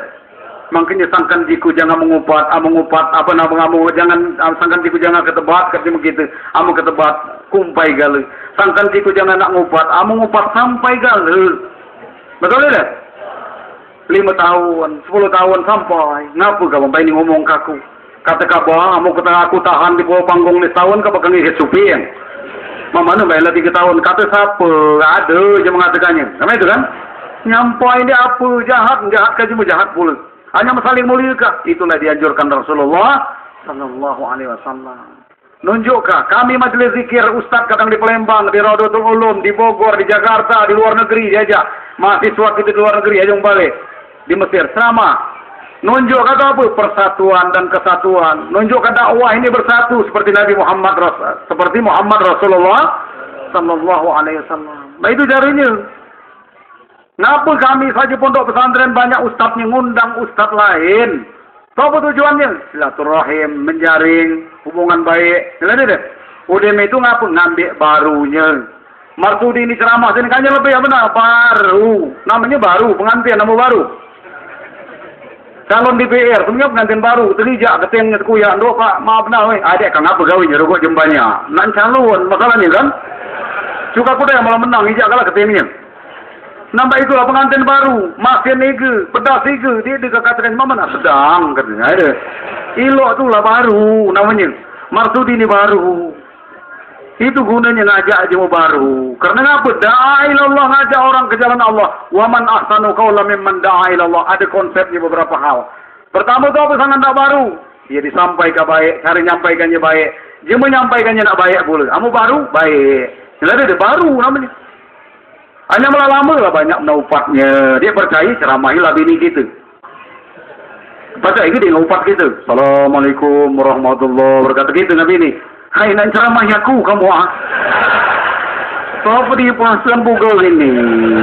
Makanya sangkan jiku jangan mengupat. Apa nama kamu jangan sangkan jiku jangan ketebat ke jemaah kita. Amu ketebat kumpai galu. Sangkan jiku jangan nak ngupat. Amu ngupat sampai galu. Betul tidak? 5 tahun, 10 tahun sampai. Ngapa kau ini ngomong ke aku? Kata kabah, aku tahan di bawah panggung ni setahun kau bakal ngikut supir. Mama nu bayar 3 tahun. Kata siapa? Ada je mengatakannya. Nama itu kan? Nyampai dia apa? Jahat ke cuma jahat pula. Hanya saling mulia kah? Itulah dianjurkan Rasulullah sallallahu alaihi wasallam. Nunjukkah kami majelis zikir Ustaz kadang di Palembang, di Raudatul Ulum, di Bogor, di Jakarta, di luar negeri aja. Mahasiswa kita di luar negeri aja balik. Di Mesir sama. Nunjuk kata apa? Persatuan dan kesatuan. Nunjukkan dakwah ini bersatu seperti Muhammad Rasulullah sallallahu alaihi wasallam. Nah itu jarinya. Ngapa kami saja pondok pesantren banyak ustadznya ngundang ustadz lain? Apa tujuannya? Silaturahim, menjaring hubungan baik. Lihat deh. Udah itu ngapa ngambil barunya? Marsudi ini ceramah sini kayaknya lebih ya benar baru. Namanya baru, pengantin nama baru. Calon DPR, sebenarnya pengantin baru, terijak, keteng, kuya, Pak, maaf nah, adek kang apa gawe nyeruk jembanya. Nan calon, masalahnya kan? Suka kuda yang malah menang, ijak kalah ketengnya. Nambah itulah pengantin baru, makin ege, pedas ege, dia dikatakan mama nak sedang, katanya ada. Ilo itulah baru, namanya. Marsudi ini baru. Itu gunanya ngajak aja mau baru. Karena ngapa? Da'a ilallah, ngajak orang ke jalan Allah. Wa man ahsanu qawlan mimman da'a ilallah. Ada konsepnya beberapa hal. Pertama itu apa sangat tak baru? Ya disampaikan baik, cara nyampaikannya baik. Dia menyampaikannya nak baik pula. Kamu baru? Baik. Jadi ada baru namanya. Hanya malah lama lah banyak menaufatnya. Dia percaya ceramahilah bini kita. Percaya dia ngaupat kita. Assalamualaikum warahmatullahi wabarakatuh. Gitu Nabi ni. Hai nak ceramah aku kamu ah. Apa dia perasaan bugal ini?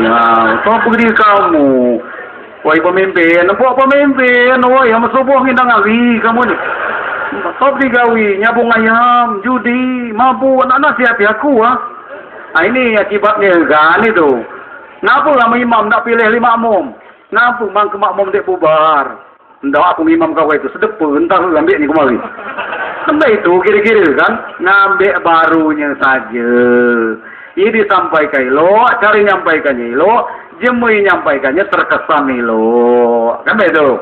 Apa dia kamu? Wahai pemimpin, buat pemimpin, wahai yang subuh ngindang hari kamu ni. Top digawi, nyabung ayam, judi, mabuk, nak nasihati aku ah. Ini akibatnya kan itu. Kenapa lama imam nak pilih lima makmum? Kenapa mang ke makmum dek bubar? Ndak aku imam kau itu sedepa, entah ambil ni kemari. Sampai itu kira-kira kan, ngambil barunya saja. Ia disampaikan elok, cari nyampaikannya elok, jemui nyampaikannya terkesan elok. Kan begitu?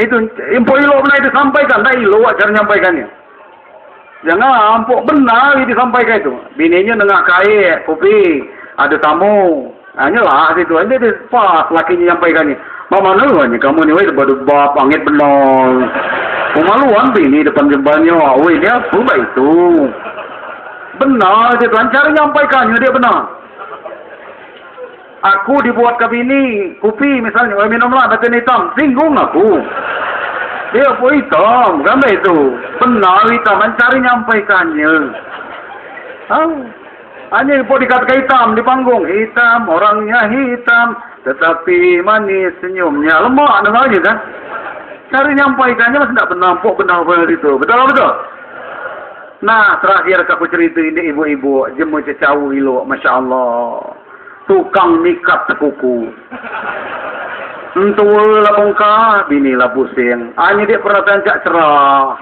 Itu info elok benar disampaikan, tak elok cara nyampaikannya. Jangan ampuk benar disampaikan itu. Bininya nengah kait, kopi, ada tamu. Hanyalah situ aja dia pas lakinya nyampaikannya. Mama nuanya kamu ni weh berdebab angit benar. Pemaluan bini depan jembannya. Weh dia apa itu? Benar dia tuan cara nyampaikannya dia benar. Aku dibuat ke bini kopi misalnya, weh minumlah batin hitam, singgung aku. Dia apa hitam, kan itu? Benar hitam, mencari nyampaikannya. Hanya pun dikatakan hitam di panggung. Hitam, orangnya hitam, tetapi manis senyumnya. Lemak dengarnya kan? Cari nyampaikannya masih tak benar itu. Betul? Nah, terakhir aku cerita ini ibu-ibu. Jemu cecau elok, Masya Allah. Tukang mikat tekuku. Entul lah bongkar, binilah pusing. Hanya dia perasaan cak cerah.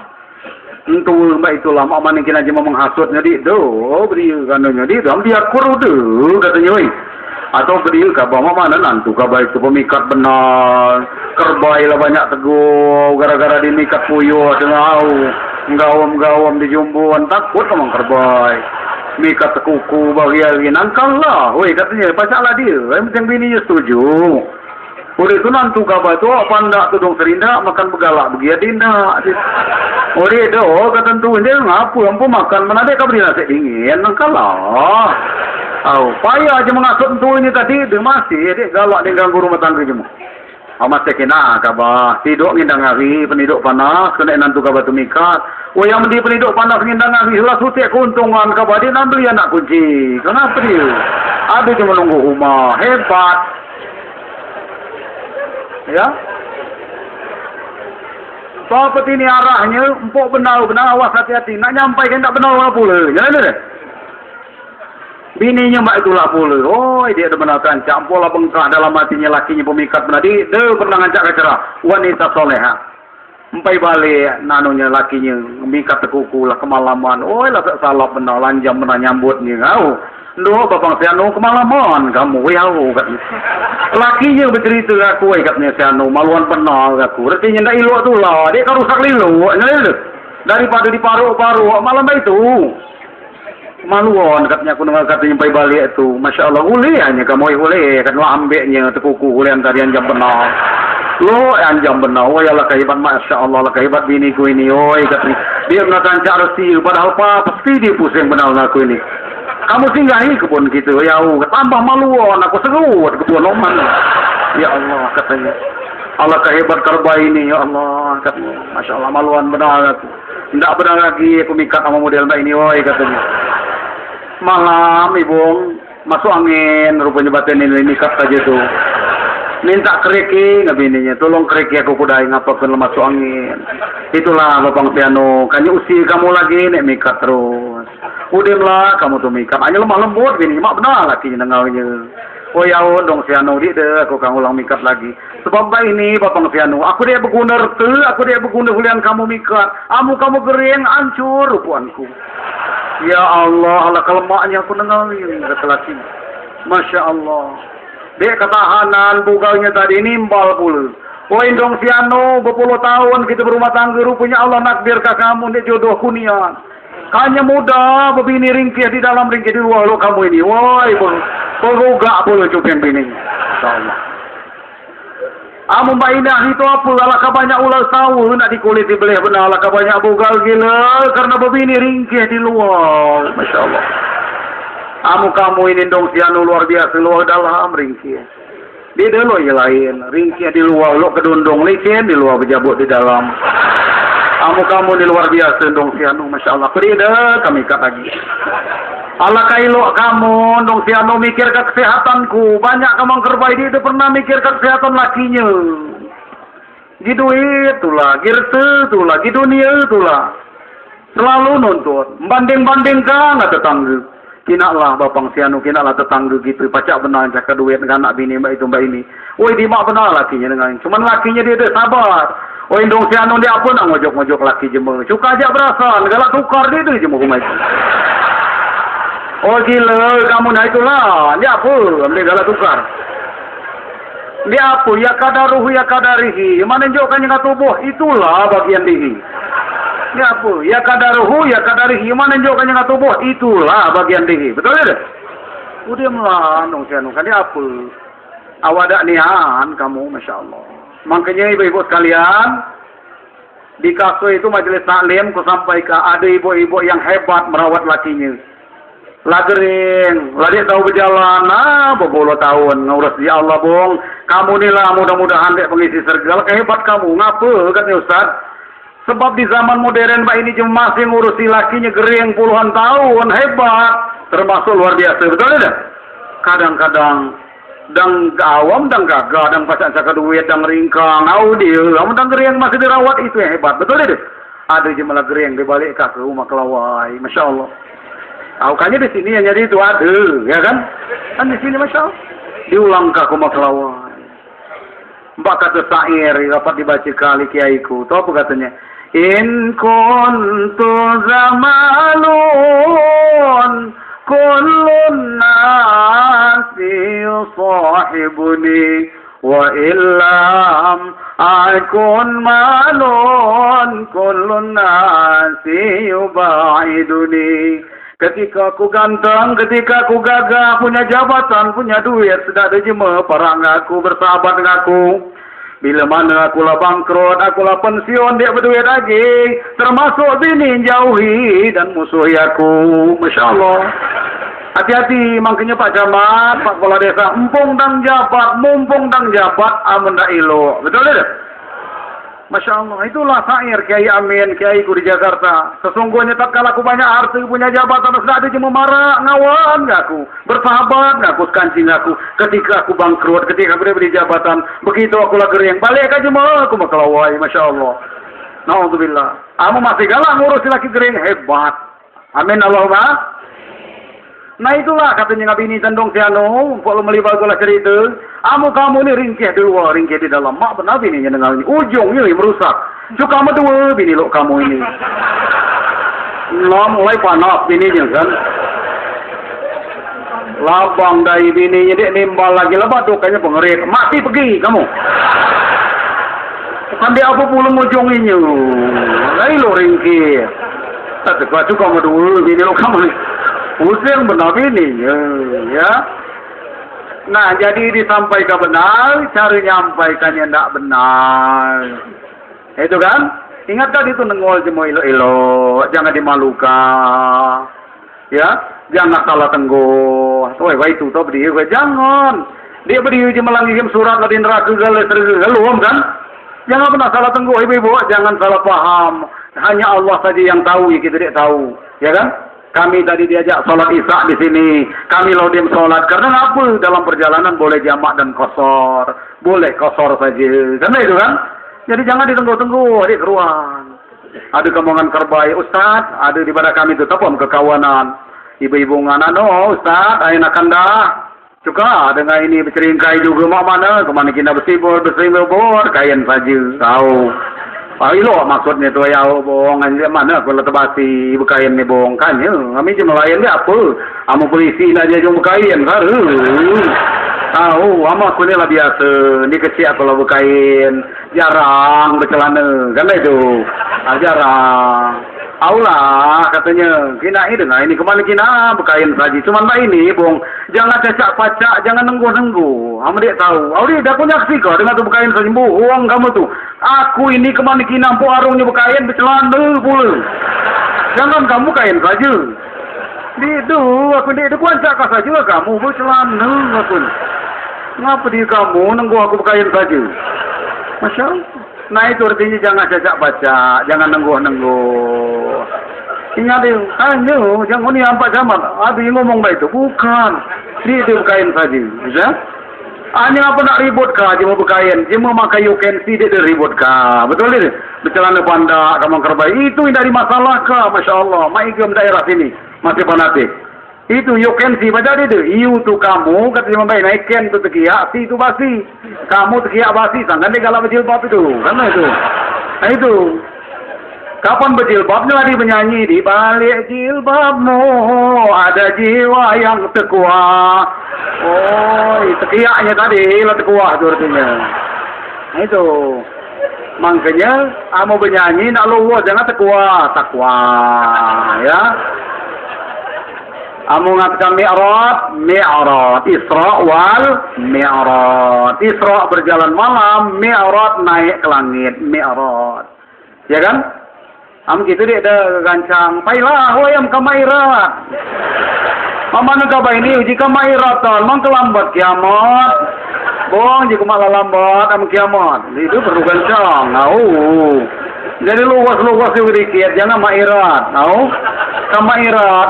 Entul mbak itulah, mak mana kena cuma menghasutnya di. Doh, beri kananya di. Dia kurang deh, katanya weh. Atau beri kabar mak mana nantu kabar itu pemikat benar. Kerbai lah banyak teguh. Gara-gara dimikat puyuh, tengau. Menggawam-gawam di jumbuan. Takut memang kerbai. Mikat tekuku bagi lagi. Nangkal lah. Weh katanya, pasal dia. Yang penting bininya setuju. Oleh itu nantu kabar tu apa ndak tudung serindak makan begalak begia dindak. Oleh itu kata tu dia ngapu ampu makan mana dia kabri nasi dingin nangkalah. Payah aja mengasut tu ini tadi dia masih dia galak dia ganggu rumah tangga je mu. Masih kena kabar tidur ngindang hari penduduk panas kena nantu kabar tu mikat. Yang di penduduk panas ngindang hari lah sutik keuntungan kabar dia nak beli anak kunci. Kenapa dia? Ada cuma menunggu rumah hebat. Ya, seperti ini arahnya, empuk benar-benar awas hati-hati. Nak nyampaikan tak benar lah pula. Jangan ada. Bininya mbak itulah pula. Oh, dia ada benar kancak. Empuk lah bengkak dalam hatinya lakinya pemikat benar. Dia pernah ngancak ke cerah. Wanita soleha. Empai balik nanunya lakinya. Mikat tekuku lah kemalaman. Oh, lah tak salah benar. Lanjam benar nyambutnya. Kau. Duh, Bapak Sianu kemalaman kamu, wehau katanya. Lakinya bercerita aku, katanya Sianu, maluan benar aku. Artinya ndak ilok tu lah, dia kan rusak lilu, daripada diparuk-paruk, malam itu. Maluan katanya aku dengar katanya sampai balik itu. Masya Allah, boleh hanya kamu boleh, kan lah ambilnya tekuku, boleh antara yang jam benar. Lo yang jam benar, oh ya lah kehebat, Masya Allah lah kehebat biniku ini, oh katanya. Dia mengatakan cak resi, padahal apa, pasti dia pusing benar aku ini. Kamu singgahi kebun kita, ya tambah maluan, aku serut kebun oman. Ya Allah, katanya. Allah kehebat kerba ini, ya Allah, katanya. Masya Allah, maluan benar aku. Tidak benar lagi aku mikat sama model mbak ini, woi, katanya. Malam, ibu, masuk angin, rupanya batin ini mikat saja tuh. Minta keriki, ngabininya, tolong keriki aku kudai, ngapapun masuk angin. Itulah Bapak Piano, kayaknya usia kamu lagi, nek mikat terus. Udahlah kamu tuh mikat, hanya lemah lembut gini, mak benar lagi dengarnya. Oh ya dong Piano dia aku kang ulang mikat lagi. Sebab ini Bapak Piano, aku dia berguna rete, aku dia berguna hulian kamu mikat. Kamu gering hancur rupuanku. Ya Allah, Allah kelemaknya aku dengarin kata laki. Masya Allah. Dia ketahanan bugalnya tadi nimbal pula. Oh dong Piano, berpuluh tahun kita berumah tangga rupanya Allah nakdir ke kamu nih jodoh kunian. Hanya muda, berbini ringkih di dalam ringkih di luar lo kamu ini. Woi, berugak boleh cupin bini. InsyaAllah. Mbak Indah itu apa? Alakah banyak ular sawu nak dikulit dibelah benar. Alakah banyak bugal gila karena berbini ringkih di luar. Masya Allah. Kamu ini dong sianu luar biasa, luar dalam ringkih. Di dalam ya lain, ringkih di luar, lo kedundung licin di luar berjabut di dalam. Kamu di luar biasa dong sianu, masya Allah. Perida kami kata lagi. Allah kailo kamu dong sianu mikir ke kesehatanku. Banyak kamu kerbai itu pernah mikir ke kesehatan lakinya. Gitu itulah, girte itulah, di dunia itulah. Selalu nonton, banding-bandingkan nggak tetangga. Kinalah bapang sianu, kinalah tetangga gitu. Pacak benar cakap duit dengan anak bini mbak itu mbak ini. Woi di mak benar lakinya dengan. Cuman lakinya dia sabar. Oh indong sianu dia pun nak ngojok-ngojok laki jemur. Cuka aja berasa, galak tukar dia tu jemur rumah itu. Oh gila, kamu nak itulah. Dia apa? Dia galak tukar. Dia apa? Ya kadaruhu ya kadarihi. Mana jauhkan yang tubuh? Itulah bagian diri. Dia apa? Ya kadaruhu ya kadarihi. Mana jauhkan yang tubuh? Itulah bagian diri. Betul tak? Udah melah, indong sianu. Kan dia apa? Awadak nian kamu, masya Allah. Makanya ibu-ibu sekalian, di kasus itu majelis taklim ku sampaikan ada ibu-ibu yang hebat merawat lakinya. Lagering, lagi tahu berjalan, berbolo tahun, ngurus dia Allah bong. Kamu ni lah mudah-mudahan dek pengisi sergal, kehebat kamu, ngapa katanya Ustaz? Sebab di zaman modern Pak ini cuma masih ngurusi lakinya gering puluhan tahun, hebat, termasuk luar biasa, betul tidak? Kadang-kadang dang awam dang gagah dang pasak cakap duit dang ringkang dia kamu dang geriang masih dirawat itu yang hebat betul itu ada je malah geriang dibalik ke rumah kelawai masya Allah kayaknya di sini yang jadi itu ada ya kan di sini masya Allah diulang ke rumah kelawai mbak kata syair dapat dibaca kali kiaiku tahu apa katanya in kuntu zamalun kullun nasi yusahibuni wa illam akun malun kullun nasi yubaiduni. Ketika aku ganteng, ketika aku gagah, punya jabatan, punya duit, sudah ada jema parang aku bersahabat dengan aku. Bila mana aku lah bangkrut, aku lah pensiun, dia berduit lagi. Termasuk bini jauhi dan musuhi aku. Masya Allah. Hati-hati, makanya Pak Camat, Pak Kepala Desa, mumpung dan jabat, amun dak ilo. Betul tidak? Masya Allah, itulah syair Kiai Amin, Kiai ku di Jakarta. Sesungguhnya tak kala aku banyak harta, punya jabatan, sudah ada cuma marah, ngawan aku, bersahabat aku, sekancing aku. Ketika aku bangkrut, ketika aku diberi jabatan, begitu aku lah gering, balik aja mah aku makelawai, Masya Allah. Na'udzubillah. Kamu masih galak ngurusi laki gering, hebat. Amin Allahumma. Nah itulah katanya Nabi ini tendong sianu, kalau melibat gula cerita, kamu ni ringkih di luar, ringkih di dalam. Mak benar bini yang dengar ini, ujungnya merusak. Cuk kamu dua bini lo kamu ini. Nah mulai panas bininya kan. Labang dari bininya dia nimbal lagi lebat tuh kayaknya pengerit. Mati pergi kamu. Kan dia apa pula ujungnya? Lai lo ringkih. Tak cuk kamu dua bini lo kamu ni. Pusing benar ini, ya. Nah, jadi disampaikan benar, cara nyampaikannya tidak benar. Itu kan? Ingat tadi itu nengol jemo ilo-ilo, jangan dimalukan. Ya, jangan salah tenggoh. Tuh, itu tuh berdiri, jangan. Dia berdiri melangi surat dari neraka galum kan? Jangan pernah salah tenggoh, ibu-ibu, jangan salah paham. Hanya Allah saja yang tahu, kita tidak tahu, ya kan? Kami tadi diajak sholat isya di sini. Kami laudim sholat. Karena apa? Dalam perjalanan boleh jamak dan kosor. Boleh kosor saja. Karena itu kan? Jadi jangan ditunggu-tunggu. Adik keruan. Ada kemauan kerbai. Ustaz, ada di pada kami tetap kekawanan. Ibu-ibu nganan. Oh Ustaz, aina kanda. Juga dengan ini berceringkai juga mak mana. Kemana kita bersibur. Kain saja. Tahu. Ilo maksudnya tu ya bohong aja mana kalau terbasi bekain ni bohong kan ya kami cuma layan dia apa amu polisi aja cuma bekain kan tahu amu aku ni lah biasa ni kecil kalau bekain jarang bercelana kan itu jarang Allah katanya kina ini dengan ini kemana kina bekain saja cuma ini bohong jangan cacak-pacak jangan nenggu-nenggu amu dia tahu dia dah punya aksi kau dengan tu bekain saja bohong kamu tu aku ini kemana kina nampu arungnya bekain bercelana pula jangan kamu kain saja Itu aku itu kuancak kasa juga kamu bercelana aku. Ngapa di kamu nunggu aku berkain baju? Masya Allah. Nah itu artinya jangan jajak baca, jangan nunggu. Ingat itu, jangan ni apa zaman. Abi ngomong baik itu bukan. Dia itu berkain saja, bisa? Hanya apa nak ribut kah? Dia mau berkain, dia mau makai yuken si dia ribut kah? Betul ini? Bercelana panda, kamu kerbai itu dari masalah kah? Masya Allah. Mai gem daerah sini masih fanatik. Itu yuken si baca itu. Iu tu kamu kata dia membaik naiken tu tekiak, si itu basi. Kamu tekiak basi, sangkan dia galak berjilbab itu, karena itu. Nah itu. Kapan berjilbabnya lagi menyanyi di balik jilbabmu ada jiwa yang tekuah. Oh, tekiaknya tadi lah tekuah itu artinya. Nah itu. Makanya kamu bernyanyi nak luwes jangan tekuah, takwa ya. Kamu mengatakan mi'raj, Isra wal mi'raj. Isra berjalan malam, mi'raj naik ke langit, mi'raj. Ya kan? Gitu dia ada gancang. Pailah, wayam kamairat. Mama nak ini uji kamairatan, mang kelambat kiamat. Bong, jika malah lambat am kiamat. Itu perlu gancang. Jadi luas-luas sedikit, jangan mairat.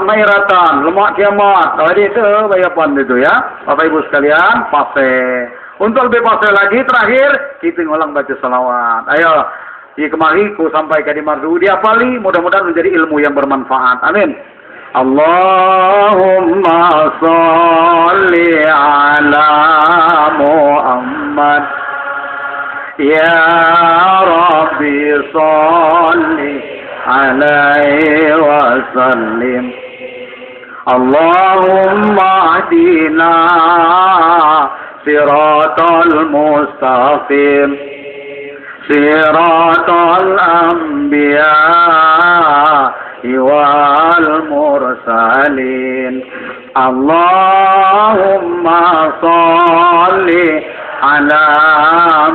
Mairatan, lemak kiamat. Jadi itu bayapan itu ya. Bapak Ibu sekalian, fase. Untuk lebih fase lagi terakhir, kita ngulang baca salawat. Ayo. Di kemari ku sampaikan di mardu diapali, mudah-mudahan menjadi ilmu yang bermanfaat. Amin. Allahumma sholli ala Muhammad. Ya Rabbi sholli alaihi wa sallim. Allahumma hdina siratal mustaqim. صراط الأنبياء والمرسلين اللهم صل على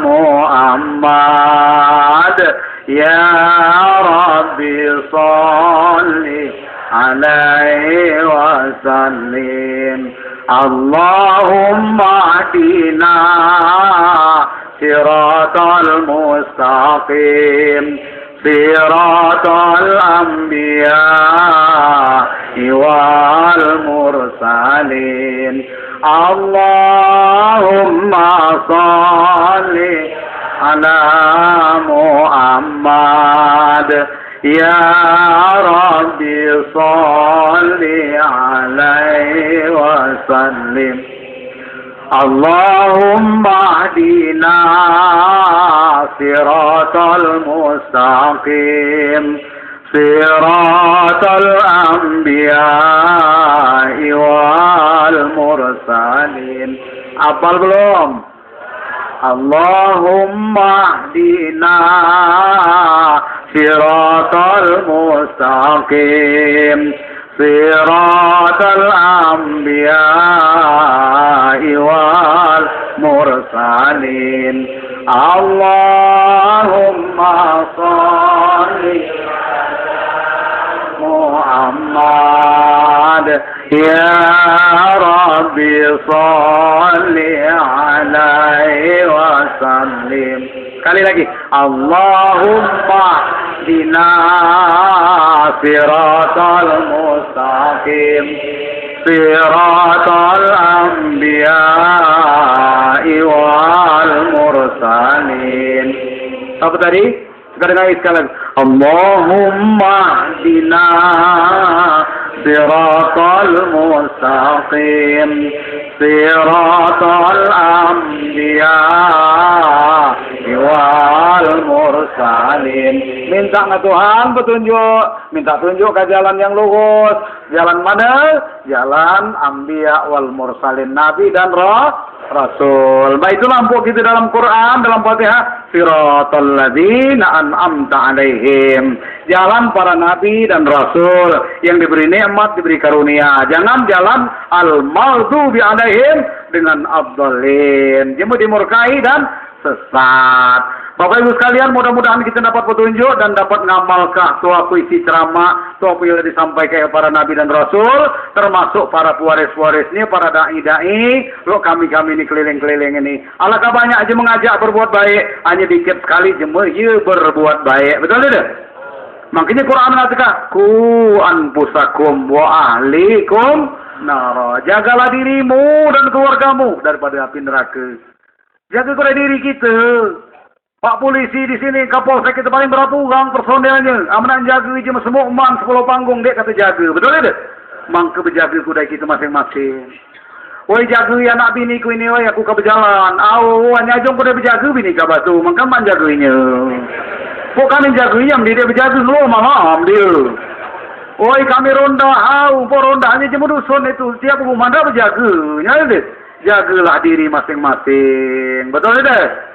محمد يا رب صل عليه وسلم اللهم اهدنا صراط المستقيم صراط الأنبياء والمرسلين اللهم صل على محمد يا رب صل عليه وسلم اللهم اهدنا صراط المستقيم صراط الأنبياء والمرسلين Apal belum? Allahumma hdina siratal mustaqim siratal anbiya'i wal mursalin Allahumma sholli Muhammad ya Rabbi sholli alaihi wa sallim. Kali lagi. Allahumma dina siratal mustaqim siratal anbiya'i wal mursalin. Apa tadi? Sekarang lagi sekali lagi. Allahumma dina siratal mustaqim siratal anbiya'i wal mursalin. Minta ke Tuhan petunjuk, minta tunjuk ke jalan yang lurus. Jalan mana? Jalan anbiya wal mursalin, nabi dan rasul. Baik, itu lampu kita dalam Quran, dalam Fatihah. Siratal ladzina an'amta alaihim. Jalan para nabi dan rasul yang diberi nikmat, diberi karunia. Jangan jalan al-maghdubi alaihim dengan abdallin. Jemu dimurkai dan sesat. Bapak Ibu sekalian, mudah-mudahan kita dapat petunjuk dan dapat ngamalkah tua puisi ceramah, tua yang disampaikan para nabi dan rasul, termasuk para pewaris-pewarisnya, para dai-dai, lo kami-kami ini keliling-keliling ini. Alangkah banyak aja mengajak berbuat baik, hanya dikit sekali jemur berbuat baik. Betul tidak? Makanya Quran mengatakan, ku anfusakum wa ahlikum nara. Jagalah dirimu dan keluargamu daripada api neraka. Jaga kepada diri kita. Pak polisi di sini, Kapolsek kita paling berapa orang personelnya. Amanan jaga je semua umat 10 panggung dia kata jaga. Betul tak? Mangka berjaga kuda kita masing-masing. Woi jaga anak bini ku ini, woi aku ke berjalan. Hanya jom kuda berjaga bini ke batu. Mangka man jagainya. Bukan jaga yang dia berjaga dulu malam dia. Woi kami ronda, ronda hanya je dusun itu. Tiap rumah dah berjaga. Jagalah diri masing-masing. Betul tak?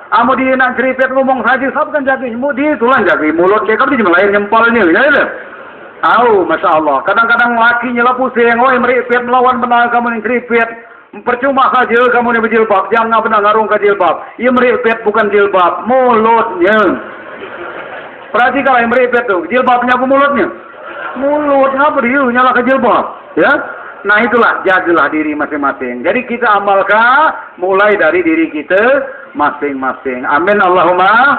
Amu dia nak ceripet ngomong saja, siapa kan jaga mulut dia, itulah jaga mulut dia, kan dia melayan nyempalnya, ya. Masya Allah. Kadang-kadang lakinya lah pusing, meripet melawan benar kamu yang ceripet. Percuma saja kamu yang berjilbab, jangan benar ngarung ke jilbab. Ia meripet bukan jilbab, mulutnya. Perhatikan yang meripet tu, jilbabnya apa mulutnya? Mulut, ngapa dia nyala ke jilbab, ya? Nah itulah, jagalah diri masing-masing. Jadi kita amalkan mulai dari diri kita masing-masing. Amin Allahumma.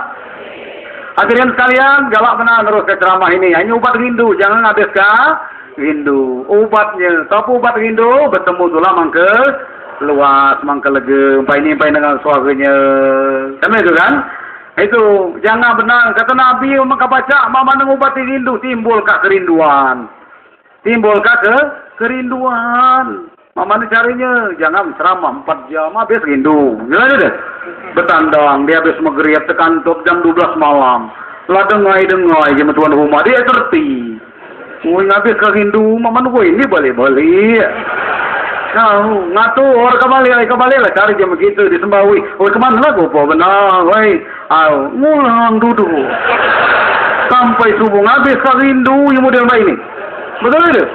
Hadirin sekalian, galak benar terus ke ceramah ini. Hanya ubat rindu, jangan habiskan rindu. Ubatnya, tapi ubat rindu bertemu tulah mangke luas, mangke lega, empai dengan suaranya. Sama itu kan? Itu jangan benar kata Nabi maka baca mama mengobati rindu timbulkah kerinduan. Timbulkah kerinduan. Mama ni carinya jangan ceramah 4 jam habis rindu. Gila deh. Bertandang dia habis megeriap tekantup jam 12 malam. Lah dengai je tuan rumah dia terti. Woi habis ke rindu mama nu ini balik. Kau ngatur kembali lah cari jam begitu disembawi. Woi kemana lah gua benar woi. Ngulang duduk. Sampai subuh habis ke rindu yang model ini. Betul tidak?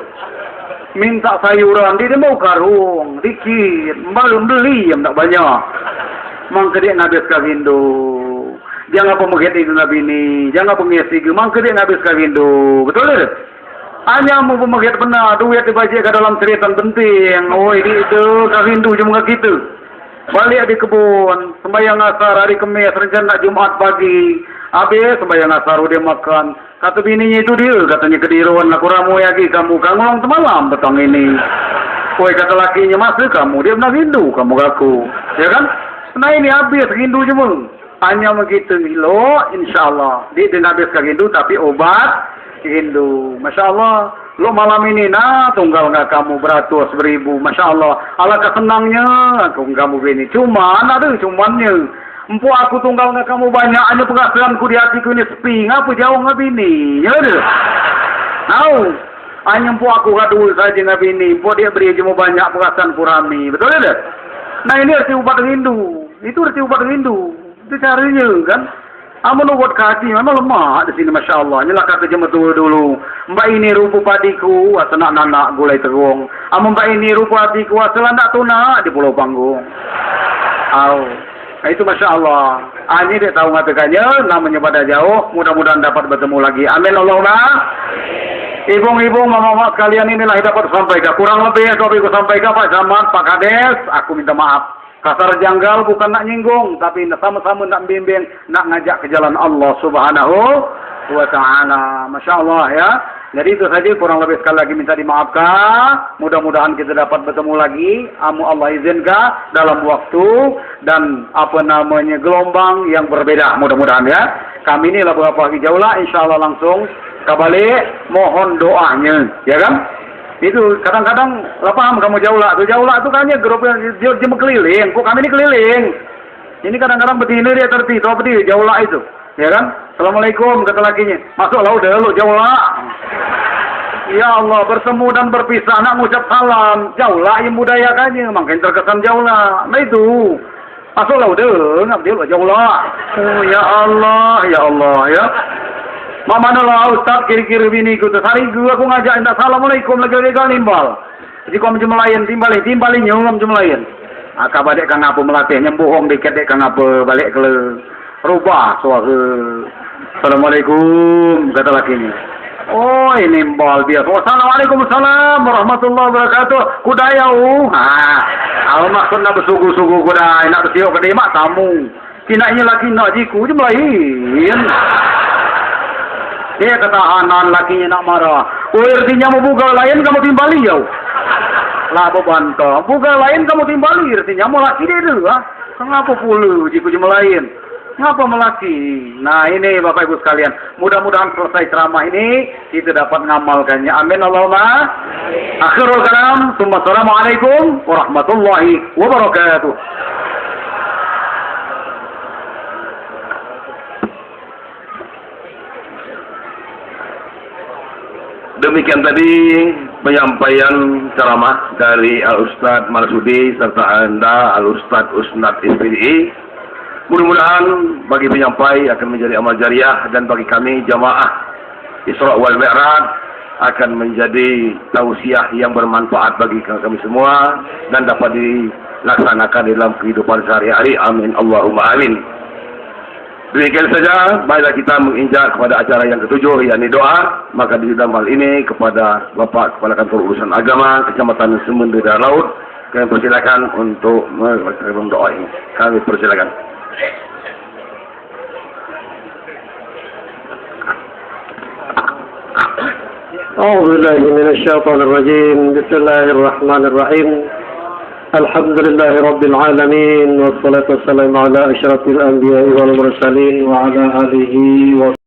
Minta sayuran, dia mau karung, dikit, belum beli yang tak banyak. Mangka dia ngabiskan rindu. Jangan pemegat itu Nabi ini, jangan pengisi, mangka dia ngabiskan rindu. Betul tidak? Hanya mau pemegat benar, duit dibaca ke dalam cerita penting. Oh ini itu rindu cuma gitu. Balik di kebun, sembahyang asar hari Kemis, rencana Jumat pagi. Habis sembahyang asar dia makan. Kata bininya itu dia, katanya kediruan aku ramu lagi kamu ngulang semalam petang ini. Woi kata lakinya masuk kamu, dia benar rindu kamu aku, ya kan? Nah ini habis rindu cuma, hanya begitu lo, insya Allah dia tidak habis rindu tapi obat rindu, masya Allah. Lo malam ini tunggal nggak kamu beratus beribu, masya Allah. Alangkah senangnya kamu ini, cuman ada cumannya. Empu aku tunggal nggak kamu banyak, hanya penghasilanku di hatiku ini sepi, ngapa jauh nggak bini, ya deh. Tahu, hanya empu aku nggak dulu saja nggak bini, empu dia beri cuma banyak penghasilan kurami, betul deh. Nah ini arti ubat rindu, itu arti ubat rindu, itu carinya kan. Amun ubat hati memang lemah di sini, masya Allah. Nyelah kata jema dulu. Mbak ini rupa padiku, asal nak gulai terung. Amun mbak ini rupa hatiku, asal nak tuna di Pulau Panggung. Nah, itu masya Allah. Ini dia tahu ngatakannya, namanya pada jauh. Mudah-mudahan dapat bertemu lagi. Amin Allahumma. Ibu-ibu, mama-mama sekalian inilah dapat sampaikan. Kurang lebih aku sampaikan Pak Camat, Pak Kades. Aku minta maaf. Kasar janggal bukan nak nyinggung, tapi sama-sama nak bimbing, nak ngajak ke jalan Allah Subhanahu wa Ta'ala. Masya Allah ya. Jadi itu saja, kurang lebih sekali lagi minta dimaafkan. Mudah-mudahan kita dapat bertemu lagi. Amu Allah izinkan dalam waktu dan gelombang yang berbeda. Mudah-mudahan ya. Kami ini lah beberapa hari jauh lah. Insya Allah langsung kembali mohon doanya. Ya kan? Itu kadang-kadang lah paham kamu jauh lah. Jauh lah itu kayaknya grup yang jema keliling. Kok kami ini keliling. Ini kadang-kadang begini dia terti. Tahu berdiri jauh lah itu. Ya kan? Assalamualaikum kata lakinya. Masuklah udah lu jauh lah. Ya Allah bertemu dan berpisah nak ngucap salam. Jauh lah yang budayakannya. Makin terkesan jauh lah. Nah itu. Masuklah udah. Ngap dia jauh lah. Oh ya Allah. Ya Allah ya. Mama lah Ustaz kiri-kiri bini ku. Hari gua aku ngajak minta assalamualaikum lagi-lagi nimbal. Jadi kau menjemelayan timbali nyum menjemelayan. Akak balik kang apa melatih nyembohong dikit dek kang apa balik ke Rubah suara. Assalamualaikum, kata lakinya. Oh, ini mbal biasa. Assalamualaikum warahmatullahi wabarakatuh. Kudayau. Kalau maksud nak bersugu-sugu kuday, nak bersiok kedai mak tamu. Kinanya laki nak jiku je melain. Dia kata anan lakinya nak marah. Oh, artinya mau buka lain kamu timbali jauh. Lah bantah. Buka lain kamu timbali, artinya mau laki dia dulu. Kenapa pula jiku je melain? Ngapa melaki? Nah ini Bapak Ibu sekalian, mudah-mudahan selesai ceramah ini kita dapat ngamalkannya. Amin Allahumma. Akhirul kalam. Assalamualaikum warahmatullahi wabarakatuh.
Demikian tadi penyampaian ceramah dari Al-Ustadz Marsudi serta Anda Al-Ustadz Usnad SPDI. Mudah-mudahan bagi penyampai akan menjadi amal jariah dan bagi kami jamaah Isra wal Mi'raj akan menjadi tausiah yang bermanfaat bagi kami semua dan dapat dilaksanakan dalam kehidupan sehari-hari. Amin Allahumma amin. Demikian saja, baiklah kita menginjak kepada acara yang ketujuh, yakni doa. Maka di dalam hal ini kepada Bapak Kepala Kantor Urusan Agama Kecamatan Semende dan Laut, kami persilakan untuk mengakhiri doa ini. Kami persilakan.
أعوذ بالله من الشيطان الرجيم بسم الله الرحمن الرحيم الحمد لله رب العالمين والصلاة والسلام على أشرف الأنبياء والمرسلين وعلى آله وصحبه